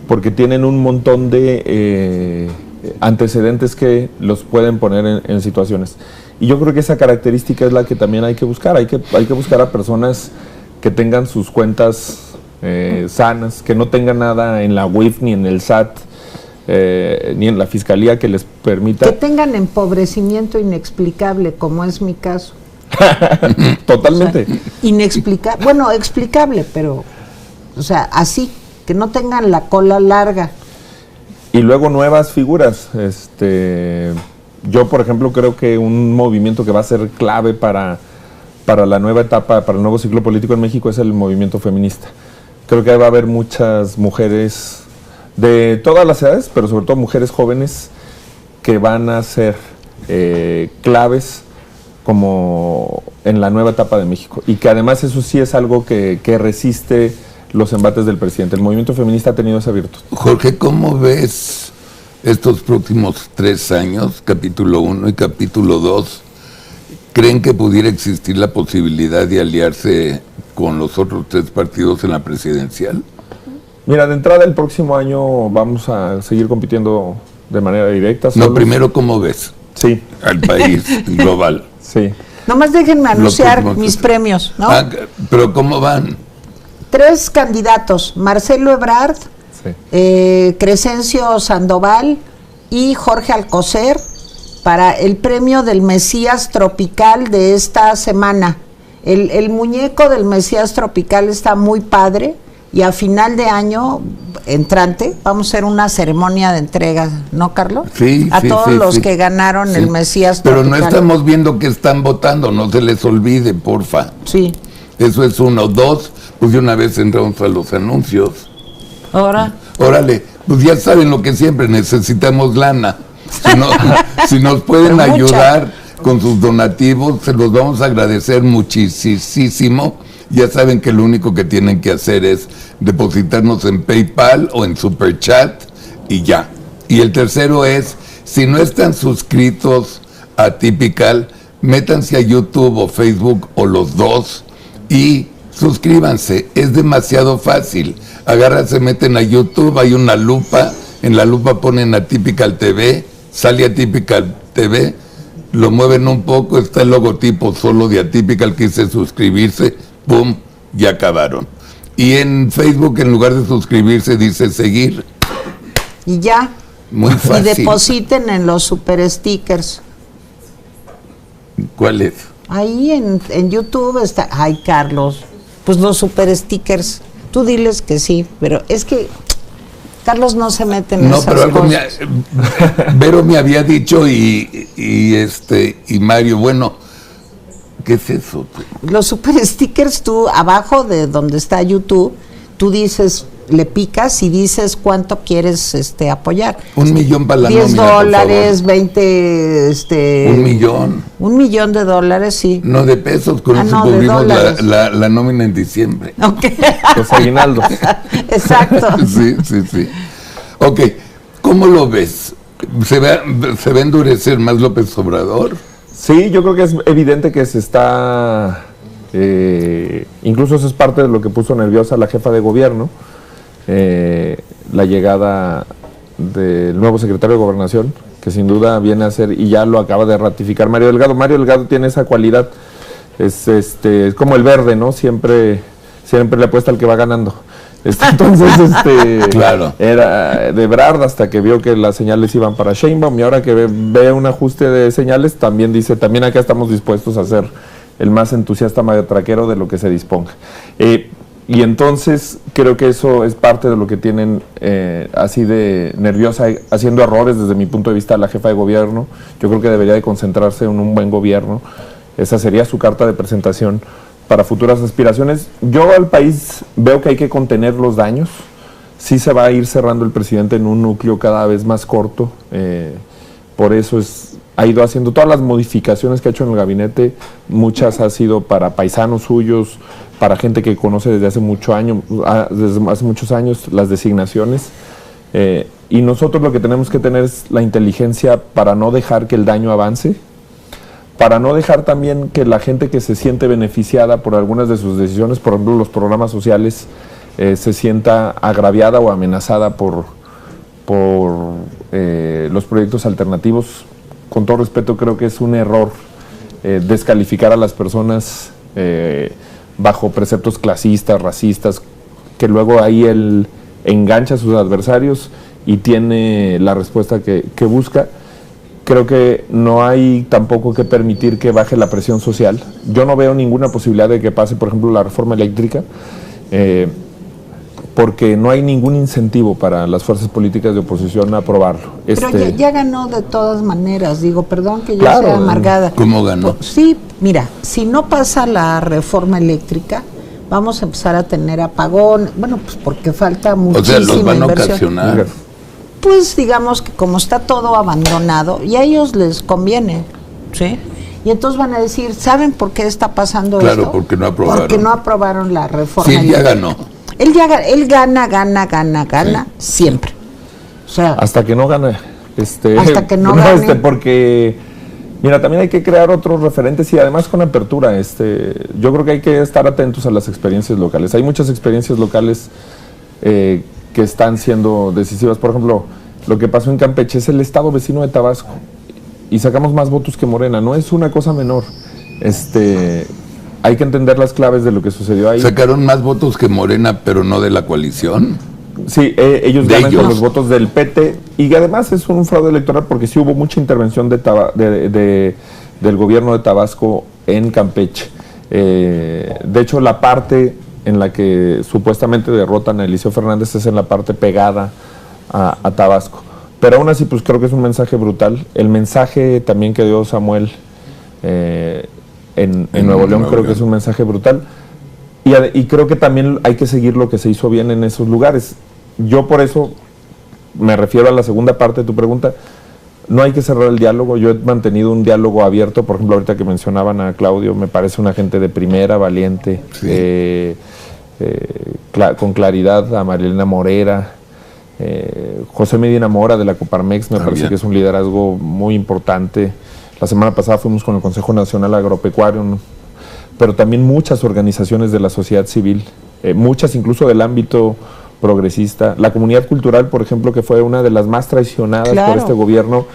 porque tienen un montón de antecedentes que los pueden poner en situaciones. Y yo creo que esa característica es la que también hay que buscar. Hay que buscar a personas que tengan sus cuentas sanas, que no tengan nada en la UIF ni en el SAT, ni en la fiscalía que les permita... Que tengan empobrecimiento inexplicable, como es mi caso. Totalmente. O sea, inexplicable, bueno, explicable, pero, o sea, así, que no tengan la cola larga. Y luego nuevas figuras. Yo, por ejemplo, creo que un movimiento que va a ser clave para la nueva etapa, para el nuevo ciclo político en México, es el movimiento feminista. Creo que va a haber muchas mujeres de todas las edades, pero sobre todo mujeres jóvenes que van a ser claves como en la nueva etapa de México, y que además eso sí es algo que resiste los embates del presidente. El movimiento feminista ha tenido esa virtud. Jorge, ¿cómo ves estos próximos 3 años, capítulo 1 y capítulo 2? ¿Creen que pudiera existir la posibilidad de aliarse con los otros 3 partidos en la presidencial? Mira, de entrada el próximo año vamos a seguir compitiendo de manera directa. No, primero, ¿cómo ves? Sí. Al país global. Sí. Nomás déjenme anunciar mis premios, ¿no? Pero ¿cómo van? 3 candidatos: Marcelo Ebrard, Crescencio Sandoval y Jorge Alcocer, para el premio del Mesías Tropical de esta semana. El muñeco del Mesías Tropical está muy padre, y a final de año entrante vamos a hacer una ceremonia de entrega, ¿no, Carlos? Sí, a sí, todos sí, los sí. que ganaron el Mesías Pero Tropical. no estamos viendo que están votando, no se les olvide, porfa. Sí. Eso es 1. 2, pues de una vez entramos a los anuncios. Ahora. Órale, pues ya saben lo que siempre, necesitamos lana. Si nos pueden Pero ayudar con sus donativos, se los vamos a agradecer muchísimo. Ya saben que lo único que tienen que hacer es depositarnos en PayPal o en Superchat y ya. Y el tercero es, si no están suscritos a Typical, métanse a YouTube o Facebook o los dos y suscríbanse. Es demasiado fácil. Agarran, se meten a YouTube, hay una lupa, en la lupa ponen a Typical TV, sale a Typical TV, lo mueven un poco, está el logotipo solo de Atypical que dice suscribirse, ¡pum!, ya acabaron. Y en Facebook, en lugar de suscribirse, dice seguir. Y ya. Muy fácil. Y depositen en los super stickers. ¿Cuál es? Ahí en YouTube está. Ay, Carlos, pues los super stickers. Tú diles que sí, pero es que Carlos no se mete en esas pero algo cosas. Vero me había dicho y Mario, bueno, ¿qué es eso? Los super stickers, tú abajo de donde está YouTube, tú dices, le picas y dices cuánto quieres apoyar. 1 millón para la $10, nómina, por favor. 20, $1 millón. $1 millón, sí. No, de pesos, con eso no, de cubrimos dólares. la nómina en diciembre. Okay. Los aguinaldos. Exacto. Sí. Ok, ¿cómo lo ves? ¿Se va a endurecer más López Obrador? Sí, yo creo que es evidente que se está... incluso eso es parte de lo que puso nerviosa a la jefa de gobierno, la llegada del nuevo secretario de Gobernación, que sin duda viene a ser, y ya lo acaba de ratificar Mario Delgado. Mario Delgado tiene esa cualidad es como el verde, ¿no? Siempre le apuesta al que va ganando. Entonces, claro. Era de Ebrard hasta que vio que las señales iban para Sheinbaum, y ahora que ve un ajuste de señales, también dice, también acá estamos dispuestos a ser el más entusiasta matraquero de lo que se disponga. Y entonces creo que eso es parte de lo que tienen así de nerviosa, haciendo errores desde mi punto de vista la jefa de gobierno. Yo creo que debería de concentrarse en un buen gobierno. Esa sería su carta de presentación para futuras aspiraciones. Yo al país veo que hay que contener los daños. Sí se va a ir cerrando el presidente en un núcleo cada vez más corto. Por eso ha ido haciendo todas las modificaciones que ha hecho en el gabinete. Muchas ha sido para paisanos suyos, para gente que conoce desde hace muchos años las designaciones. Y nosotros lo que tenemos que tener es la inteligencia para no dejar que el daño avance, para no dejar también que la gente que se siente beneficiada por algunas de sus decisiones, por ejemplo los programas sociales, se sienta agraviada o amenazada por los proyectos alternativos. Con todo respeto, creo que es un error descalificar a las personas bajo preceptos clasistas, racistas, que luego ahí él engancha a sus adversarios y tiene la respuesta que busca. Creo que no hay tampoco que permitir que baje la presión social. Yo no veo ninguna posibilidad de que pase, por ejemplo, la reforma eléctrica, porque no hay ningún incentivo para las fuerzas políticas de oposición a aprobarlo. Pero ya ganó de todas maneras, digo, perdón que yo Claro, sea amargada. ¿Cómo ganó? Sí, mira, si no pasa la reforma eléctrica, vamos a empezar a tener apagón, bueno, pues porque falta muchísima O sea, los van a inversión. ocasionar. Pues digamos que como está todo abandonado, y a ellos les conviene, ¿sí? Y entonces van a decir, ¿saben por qué está pasando esto? Claro, porque no aprobaron. Porque no aprobaron la reforma Sí, ya eléctrica. ganó. Él gana siempre. O sea, Hasta que no gane. Hasta que no gane. Porque, mira, también hay que crear otros referentes y además con apertura. Yo creo que hay que estar atentos a las experiencias locales. Hay muchas experiencias locales que están siendo decisivas. Por ejemplo, lo que pasó en Campeche es el estado vecino de Tabasco y sacamos más votos que Morena. No es una cosa menor. Hay que entender las claves de lo que sucedió ahí. Sacaron más votos que Morena, pero no de la coalición. Sí, ellos De ganan ellos. con los votos del PT y además es un fraude electoral porque sí hubo mucha intervención del gobierno de Tabasco en Campeche. De hecho, la parte en la que supuestamente derrotan a Eliseo Fernández es en la parte pegada a Tabasco. Pero aún así, pues creo que es un mensaje brutal. El mensaje también que dio Samuel en Nuevo León creo que es un mensaje brutal. Y creo que también hay que seguir lo que se hizo bien en esos lugares. Yo por eso me refiero a la segunda parte de tu pregunta. No hay que cerrar el diálogo. Yo he mantenido un diálogo abierto. Por ejemplo, ahorita que mencionaban a Claudio, me parece una gente de primera, valiente, Sí. con claridad, a Marilena Morera, José Medina Mora de la Coparmex, me parece que es un liderazgo muy importante. La semana pasada fuimos con el Consejo Nacional Agropecuario, ¿no? Pero también muchas organizaciones de la sociedad civil, muchas incluso del ámbito progresista. La comunidad cultural, por ejemplo, que fue una de las más traicionadas por este gobierno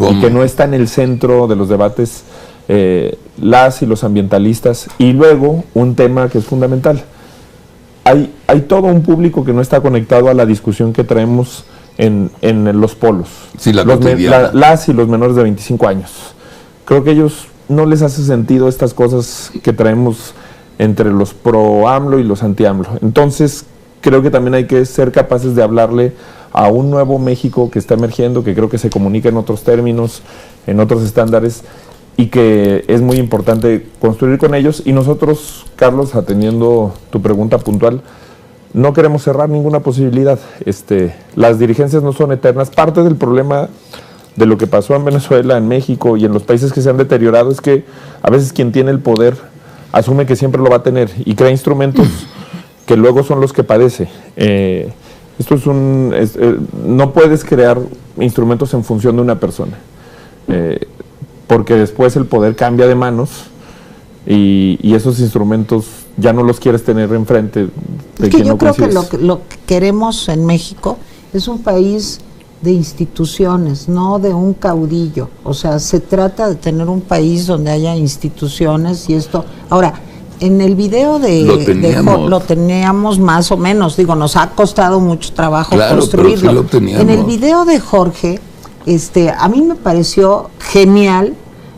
y que no está en el centro de los debates, las y los ambientalistas. Y luego, un tema que es fundamental. Hay todo un público que no está conectado a la discusión que traemos en los polos. Sí, las y los menores de 25 años. Creo que ellos no les hace sentido estas cosas que traemos entre los pro AMLO y los anti AMLO. Entonces, creo que también hay que ser capaces de hablarle a un nuevo México que está emergiendo, que creo que se comunica en otros términos, en otros estándares, y que es muy importante construir con ellos. Y nosotros, Carlos, atendiendo tu pregunta puntual, no queremos cerrar ninguna posibilidad. Las dirigencias no son eternas. Parte del problema de lo que pasó en Venezuela, en México y en los países que se han deteriorado es que a veces quien tiene el poder asume que siempre lo va a tener y crea instrumentos que luego son los que padece. Esto es no puedes crear instrumentos en función de una persona, porque después el poder cambia de manos y esos instrumentos ya no los quieres tener enfrente de es que quien yo no creo que coincides. lo que queremos en México es un país de instituciones, no de un caudillo. O sea, se trata de tener un país donde haya instituciones y esto. Ahora, en el video lo teníamos más o menos, digo, nos ha costado mucho trabajo construirlo. Pero sí lo teníamos. En el video de Jorge, a mí me pareció genial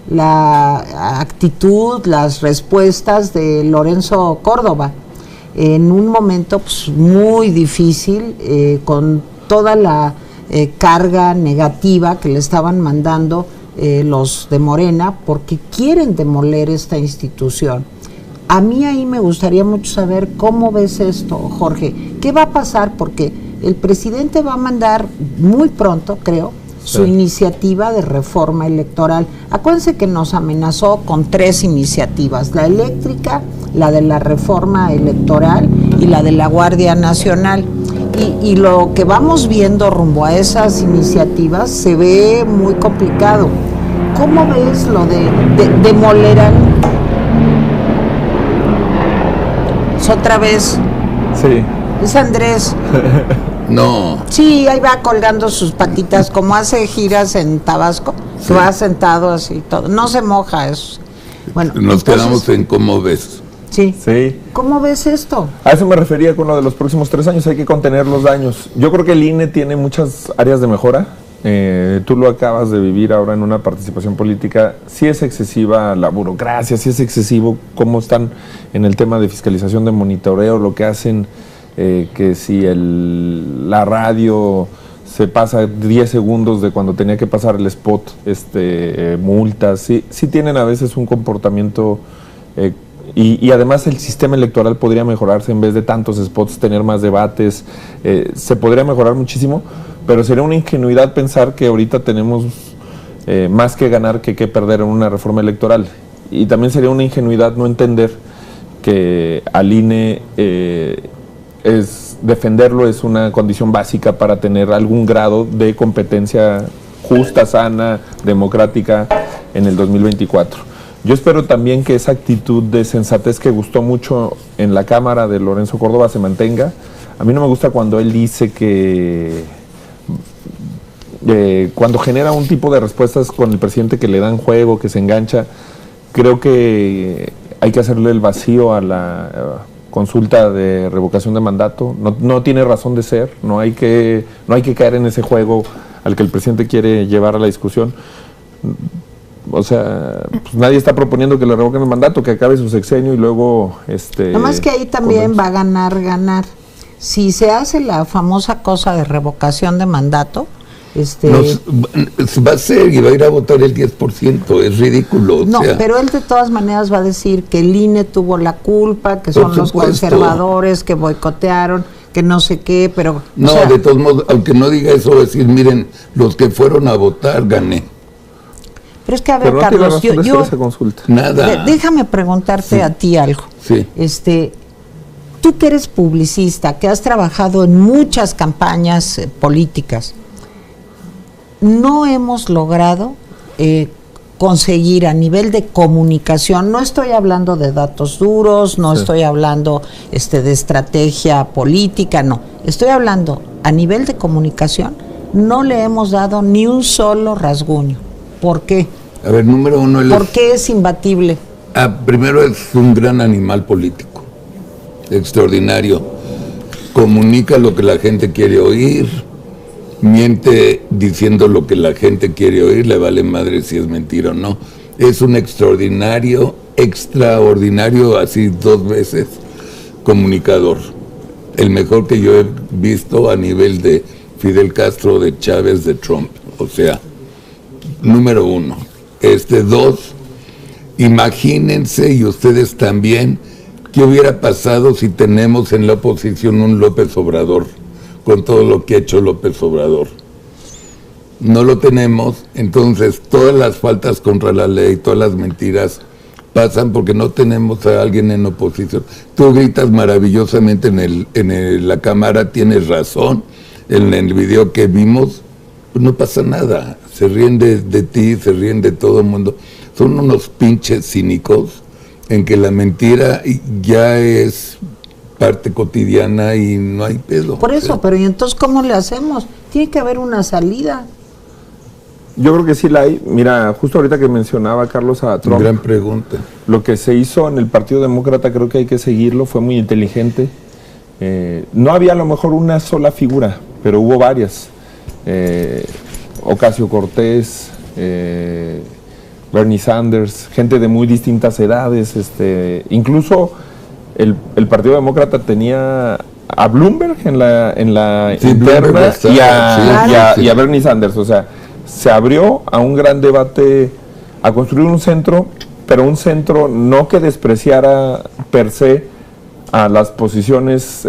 la actitud, las respuestas de Lorenzo Córdoba en un momento pues, muy difícil, con toda la carga negativa que le estaban mandando los de Morena, porque quieren demoler esta institución. A mí ahí me gustaría mucho saber cómo ves esto, Jorge. ¿Qué va a pasar? Porque el presidente va a mandar muy pronto, creo, su iniciativa de reforma electoral. Acuérdense que nos amenazó con 3 iniciativas: la eléctrica, la de la reforma electoral y la de la Guardia Nacional. Y lo que vamos viendo rumbo a esas iniciativas se ve muy complicado. ¿Cómo ves lo de demoler otra vez? Sí. Es Andrés. No. Sí, ahí va colgando sus patitas, como hace giras en Tabasco, sí. Va sentado así todo. No se moja eso. Bueno, nos quedamos en cómo ves. Sí. Sí. ¿Cómo ves esto? A eso me refería con lo de los próximos 3 años, hay que contener los daños. Yo creo que el INE tiene muchas áreas de mejora. Tú lo acabas de vivir ahora en una participación política. Sí es excesiva la burocracia, sí es excesivo cómo están en el tema de fiscalización, de monitoreo, lo que hacen, que si la radio se pasa 10 segundos de cuando tenía que pasar el spot, multas, sí tienen a veces un comportamiento, y además el sistema electoral podría mejorarse, en vez de tantos spots, tener más debates, se podría mejorar muchísimo, pero sería una ingenuidad pensar que ahorita tenemos más que ganar que perder en una reforma electoral, y también sería una ingenuidad no entender que al INE defenderlo es una condición básica para tener algún grado de competencia justa, sana, democrática en el 2024. Yo espero también que esa actitud de sensatez que gustó mucho en la Cámara de Lorenzo Córdoba se mantenga. A mí no me gusta cuando él dice que cuando genera un tipo de respuestas con el presidente que le dan juego, que se engancha. Creo que hay que hacerle el vacío a la consulta de revocación de mandato. No tiene razón de ser, no hay que caer en ese juego al que el presidente quiere llevar a la discusión. O sea, pues nadie está proponiendo que le revoquen el mandato, que acabe su sexenio y luego... Nomás que ahí también va a ganar. Si se hace la famosa cosa de revocación de mandato, va a ser y va a ir a votar el 10%, es ridículo. No, pero él de todas maneras va a decir que el INE tuvo la culpa, que son los conservadores que boicotearon, que no sé qué, pero... No, de todos modos, aunque no diga eso, va a decir, miren, los que fueron a votar, gané. Pero es que, a ver, no, Carlos, nada. Déjame preguntarte a ti algo. Sí. Tú que eres publicista, que has trabajado en muchas campañas políticas, no hemos logrado conseguir a nivel de comunicación, no estoy hablando de datos duros, no estoy hablando de estrategia política, no, estoy hablando a nivel de comunicación, no le hemos dado ni un solo rasguño. ¿Por qué? A ver, número uno... ¿Por qué es imbatible? Primero, es un gran animal político, extraordinario. Comunica lo que la gente quiere oír, miente diciendo lo que la gente quiere oír, le vale madre si es mentira o no. Es un extraordinario, así 2 veces, comunicador. El mejor que yo he visto a nivel de Fidel Castro, de Chávez, de Trump. O sea, número 1. 2, imagínense, y ustedes también, qué hubiera pasado si tenemos en la oposición un López Obrador, con todo lo que ha hecho López Obrador. No lo tenemos, entonces todas las faltas contra la ley, todas las mentiras pasan porque no tenemos a alguien en oposición. Tú gritas maravillosamente en la cámara, tienes razón, en el video que vimos, pues no pasa nada, se ríen de ti, se ríen de todo el mundo. Son unos pinches cínicos en que la mentira ya es parte cotidiana y no hay pedo. Por eso, pero ¿y entonces cómo le hacemos? Tiene que haber una salida. Yo creo que sí la hay. Mira, justo ahorita que mencionaba Carlos a Trump. Gran pregunta. Lo que se hizo en el Partido Demócrata creo que hay que seguirlo, fue muy inteligente. No había a lo mejor una sola figura, pero hubo varias. Ocasio-Cortez, Bernie Sanders, gente de muy distintas edades. Incluso el Partido Demócrata tenía a Bloomberg en la Sí, interna Bloomberg y a Bernie Sanders. O sea, se abrió a un gran debate, a construir un centro, pero un centro no que despreciara per se a las posiciones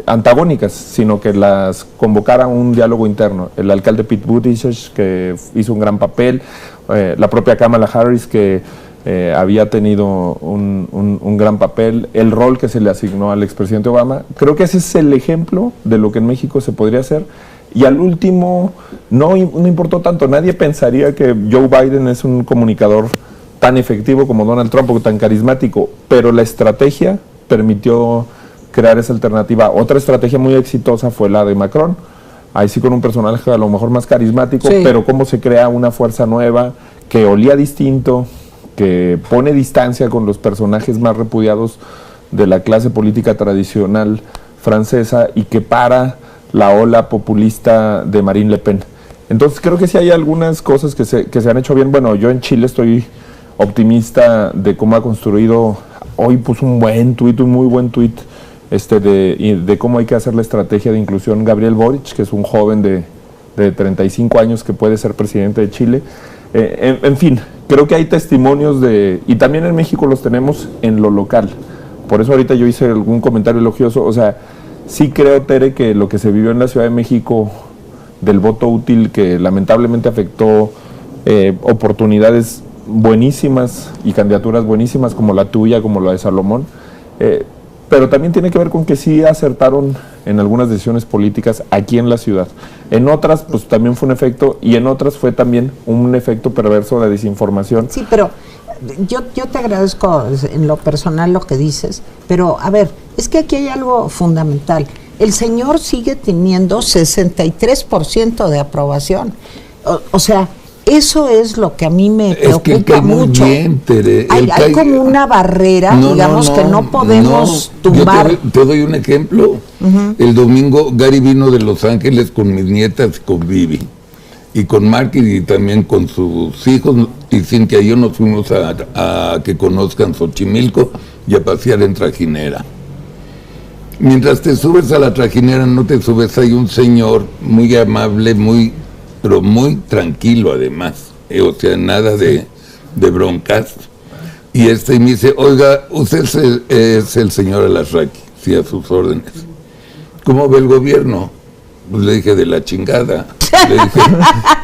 antagónicas, sino que las convocara a un diálogo interno. El alcalde Pete Buttigieg, que hizo un gran papel, la propia Kamala Harris, que había tenido un gran papel, el rol que se le asignó al expresidente Obama. Creo que ese es el ejemplo de lo que en México se podría hacer. Y al último, no importó tanto. Nadie pensaría que Joe Biden es un comunicador tan efectivo como Donald Trump o tan carismático, pero la estrategia permitió crear esa alternativa. Otra estrategia muy exitosa fue la de Macron, ahí sí con un personaje a lo mejor más carismático, sí, pero cómo se crea una fuerza nueva que olía distinto, que pone distancia con los personajes más repudiados de la clase política tradicional francesa y que para la ola populista de Marine Le Pen. Entonces creo que sí hay algunas cosas que se han hecho bien. Bueno, yo en Chile estoy optimista de cómo ha construido. Hoy puso un muy buen tuit de cómo hay que hacer la estrategia de inclusión Gabriel Boric, que es un joven de 35 años que puede ser presidente de Chile. En fin, creo que hay testimonios y también en México los tenemos en lo local. Por eso ahorita yo hice algún comentario elogioso. O sea, sí creo, Tere, que lo que se vivió en la Ciudad de México del voto útil, que lamentablemente afectó oportunidades buenísimas y candidaturas buenísimas como la tuya, como la de Salomón, pero también tiene que ver con que sí acertaron en algunas decisiones políticas aquí en la ciudad. En otras, pues también fue un efecto, y en otras fue también un efecto perverso de desinformación. Sí, pero yo te agradezco en lo personal lo que dices, pero a ver, es que aquí hay algo fundamental. El señor sigue teniendo 63% de aprobación. O sea, eso es lo que a mí me preocupa mucho. Bien, Tere. Hay como una barrera, digamos, que no podemos tumbar. Yo te doy un ejemplo. El domingo Gary vino de Los Ángeles con mis nietas, con Vivi, y con Mark y también con sus hijos, y Cintia y yo nos fuimos a que conozcan Xochimilco y a pasear en trajinera. Mientras te subes a la trajinera, no te subes, hay un señor muy amable, pero muy tranquilo además, o sea, nada de broncas. Y me dice, oiga, usted es el señor Alasraqui, sí, a sus órdenes. ¿Cómo ve el gobierno? Pues le dije, de la chingada. Le dije,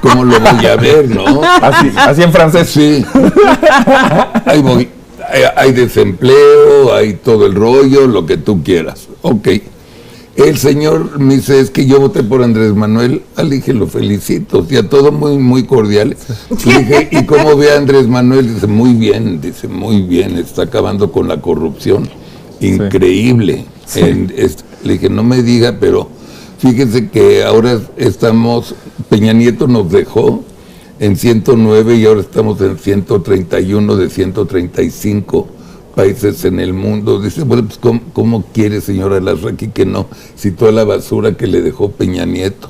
¿cómo lo voy a ver, no? Así en francés. Sí. Ahí voy. Hay desempleo, hay todo el rollo, lo que tú quieras. Ok. El señor me dice, es que yo voté por Andrés Manuel. Le dije, lo felicito. O sea, todo muy, muy cordial. Le dije, ¿y cómo ve a Andrés Manuel? Dice, muy bien, está acabando con la corrupción. Increíble. Sí. Le dije, no me diga, pero fíjese que ahora Peña Nieto nos dejó en 109 y ahora estamos en 131 de 135 países en el mundo. Dice, bueno, pues ¿cómo quiere, señora Alasraqui, que no? Si toda la basura que le dejó Peña Nieto.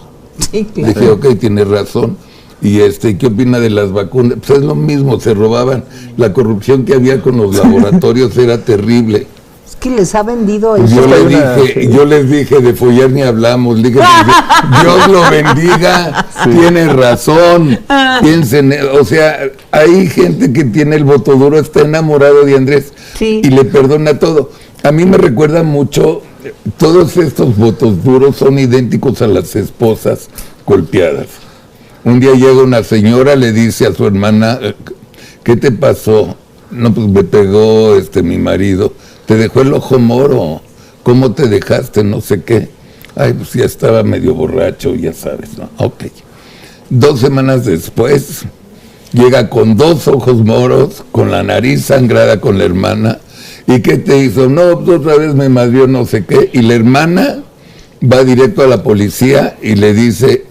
Sí, claro. Dije, ok, tiene razón. Y ¿qué opina de las vacunas? Pues es lo mismo, se robaban. La corrupción que había con los laboratorios era terrible. Es que les ha vendido eso. Yo les dije, de follar ni hablamos. Le dije, Dios lo bendiga, sí, tiene razón. Piensen, o sea, hay gente que tiene el voto duro, está enamorado de Andrés, sí, y le perdona todo. A mí me recuerda mucho, todos estos votos duros son idénticos a las esposas golpeadas. Un día llega una señora, le dice a su hermana, ¿qué te pasó? No, pues me pegó mi marido. Te dejó el ojo moro. ¿Cómo te dejaste? No sé qué. Ay, pues ya estaba medio borracho, ya sabes, ¿no? Ok. 2 semanas después, llega con 2 ojos moros, con la nariz sangrada con la hermana. ¿Y qué te hizo? No, pues otra vez me madrió no sé qué. Y la hermana va directo a la policía y le dice,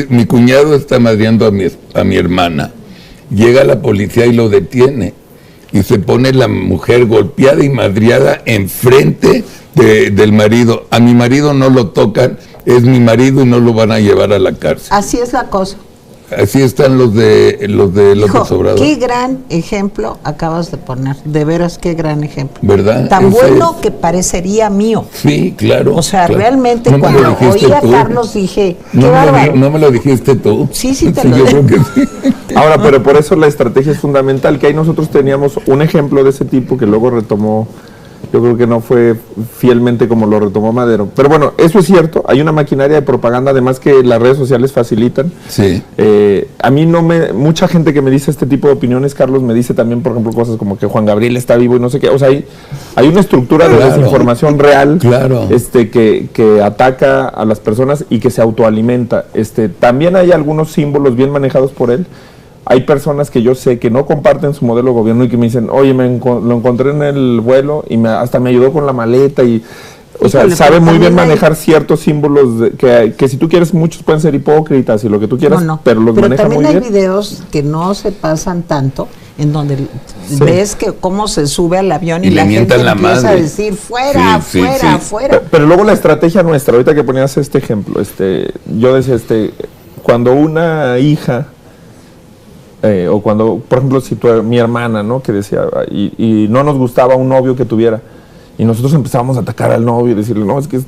mi cuñado está madreando a mi hermana. Llega la policía y lo detiene. Y se pone la mujer golpeada y madreada enfrente del marido. A mi marido no lo tocan, es mi marido y no lo van a llevar a la cárcel. Así es la cosa. Así están los de López Obrador. Qué gran ejemplo acabas de poner, de veras qué gran ejemplo. ¿Verdad? Tan bueno que parecería mío. Sí, claro. O sea, claro. realmente ¿No cuando oí a Carlos dije, qué bárbaro. ¿No me lo dijiste tú? Sí, te lo yo dije. creo que sí. Ahora, pero por eso la estrategia es fundamental, que ahí nosotros teníamos un ejemplo de ese tipo que luego retomó, yo creo que no fue fielmente como lo retomó Madero. Pero bueno, eso es cierto, hay una maquinaria de propaganda, además que las redes sociales facilitan. Sí. A mí mucha gente que me dice este tipo de opiniones, Carlos, me dice también, por ejemplo, cosas como que Juan Gabriel está vivo y no sé qué. O sea, hay una estructura de desinformación real, que ataca a las personas y que se autoalimenta. También hay algunos símbolos bien manejados por él. Hay personas que yo sé que no comparten su modelo de gobierno y que me dicen, oye, lo encontré en el vuelo y hasta me ayudó con la maleta y... O sea, sabe muy bien manejar ciertos símbolos que si tú quieres, muchos pueden ser hipócritas y lo que tú quieras, pero los maneja muy bien. Pero también hay videos que no se pasan tanto, en donde ves que cómo se sube al avión y la gente empieza a decir, fuera, fuera. Pero luego la estrategia nuestra, ahorita que ponías este ejemplo, yo decía, cuando una hija... o cuando, por ejemplo, si mi hermana, ¿no? Que decía, y no nos gustaba un novio que tuviera, y nosotros empezábamos a atacar al novio y decirle, no, es que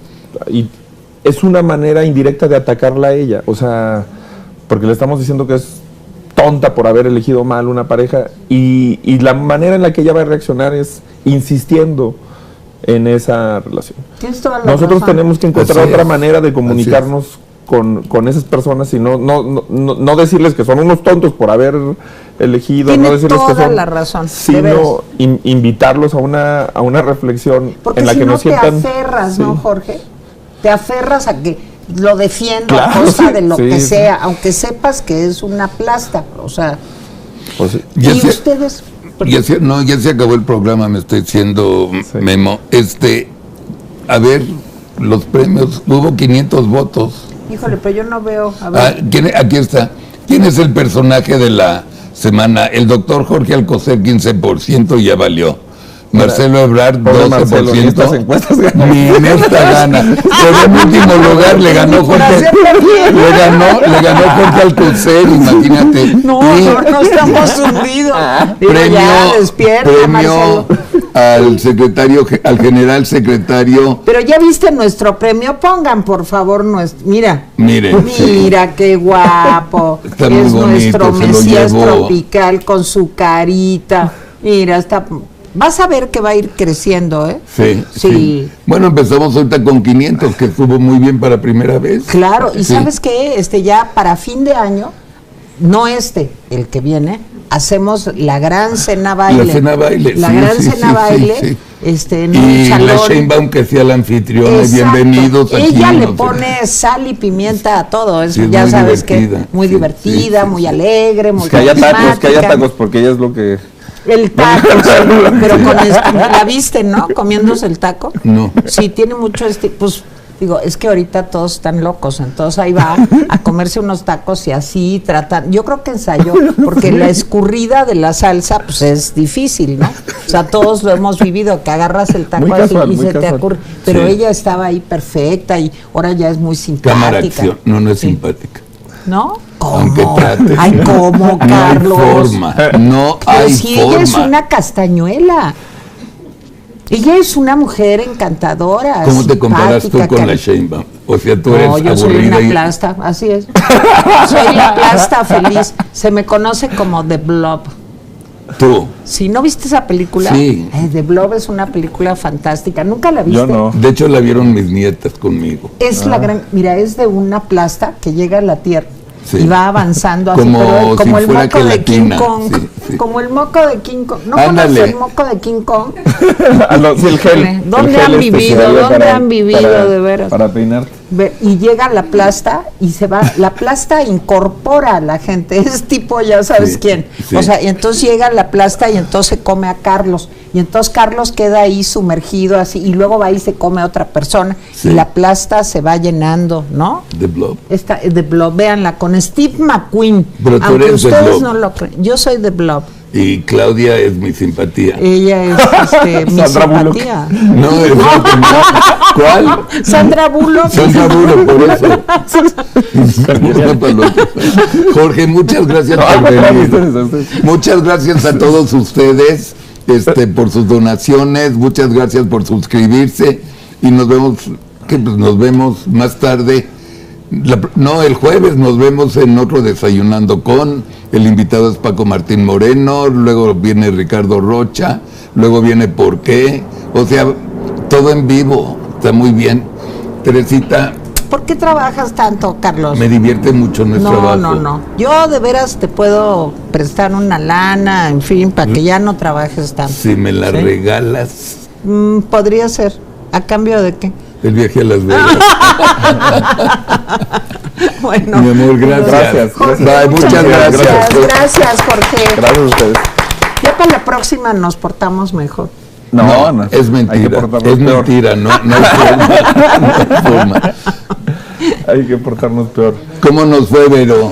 es una manera indirecta de atacarla a ella, o sea, porque le estamos diciendo que es tonta por haber elegido mal una pareja, y la manera en la que ella va a reaccionar es insistiendo en esa relación. Nosotros tenemos que encontrar otra manera de comunicarnos con esas personas y no decirles que son unos tontos por haber elegido, no decirles que son la razón, sino invitarlos a una reflexión. Porque en la si que no nos sientan, te aferras, ¿no, Jorge? Te aferras a que lo defiendo a costa de lo que sea, aunque sepas que es una plasta, o sea, pues y ustedes... Ya se acabó el programa, me estoy diciendo, Memo. A ver, los premios, hubo 500 votos. Híjole, pero yo no veo. A ver. Aquí está. ¿Quién es el personaje de la semana? El doctor Jorge Alcocer, 15%, ya valió. Marcelo Ebrard, 12%. Ni en esta gana. Pero en último lugar le ganó Jorge. Le ganó Jorge Alcocer, imagínate. No estamos hundidos. Premio al general secretario. Pero ya viste nuestro premio, pongan por favor mira qué guapo. Está muy bonito, nuestro Mesías tropical con su carita. Mira, vas a ver que va a ir creciendo, ¿eh? Sí. Bueno, empezamos ahorita con 500, que estuvo muy bien para primera vez. Claro, y ¿sabes qué? Ya para fin de año, no el que viene, hacemos la gran cena baile. La gran cena baile. En un salón. La Sheinbaum que sea la anfitriona. Bienvenidos aquí. Ella le pone sal y pimienta a todo. Ya sabes que muy divertida, muy alegre, muy carismática. Que haya tacos, porque ella es lo que... El taco, pero ¿la viste, no? Comiéndose el taco. No. Sí, tiene mucho pues digo, es que ahorita todos están locos, entonces ahí va a comerse unos tacos y así tratan. Yo creo que ensayó, porque la escurrida de la salsa, pues es difícil, ¿no? O sea, todos lo hemos vivido, que agarras el taco así y se te ocurre. Pero ella estaba ahí perfecta y ahora ya es muy simpática. Cámara acción, no es simpática. ¿No? Aunque trate. Ay, ¿cómo, Carlos? No hay forma. Ella es una castañuela. Ella es una mujer encantadora. ¿Cómo te comparas tú con la Sheinbaum? O sea, tú eres aburrida. No, yo soy una plasta, así es. Soy la plasta feliz. Se me conoce como The Blob. ¿Tú? ¿Sí? ¿No viste esa película? Sí. The Blob es una película fantástica. ¿Nunca la viste? Yo no. De hecho, la vieron mis nietas conmigo. Es la gran... Mira, es de una plasta que llega a la Tierra. Sí. Y va avanzando así, como el moco de King Kong. Como el moco de King Kong. ¿No conoces el moco de King Kong? El gel. ¿Dónde han vivido? ¿Dónde han vivido de veras? Para peinarte. Y llega la plasta y se va, la plasta incorpora a la gente, es tipo ya sabes Sí, quién, sí. o sea, y entonces llega la plasta y entonces come a Carlos, y entonces Carlos queda ahí sumergido así, y luego va y se come a otra persona, Sí. y la plasta se va llenando, ¿no? The Blob. Esta The Blob, véanla, con Steve McQueen, Pero tú aunque eres The ustedes Blob. no lo creen, yo soy The Blob, Y Claudia es mi simpatía. ella es mi Sandra Bullock. simpatía. No, exacto, no. ¿Cuál? Sandra Bullock. Sandra Bullock, por eso. Jorge, muchas gracias por venir. Muchas gracias a todos ustedes por sus donaciones, muchas gracias por suscribirse y nos vemos más tarde. El jueves nos vemos en otro Desayunando con. El invitado es Paco Martín Moreno, luego viene Ricardo Rocha, luego viene ¿Por qué? O sea, todo en vivo, está muy bien. Teresita, ¿Por qué trabajas tanto, Carlos? me divierte mucho nuestro trabajo. No. Yo de veras te puedo prestar una lana, en fin, para que ya no trabajes tanto. Si me la ¿Sí? regalas, Podría ser. ¿A cambio de qué? el viaje a Las Vegas. Bueno. Mi amor, gracias. Gracias. Bye, muchas gracias. Gracias, Jorge. Gracias a ustedes. Ya para la próxima nos portamos mejor. No, es hay que mentira. portarnos Es peor. mentira, no hay forma. No hay forma. Hay que portarnos peor. ¿Cómo nos fue, Vero?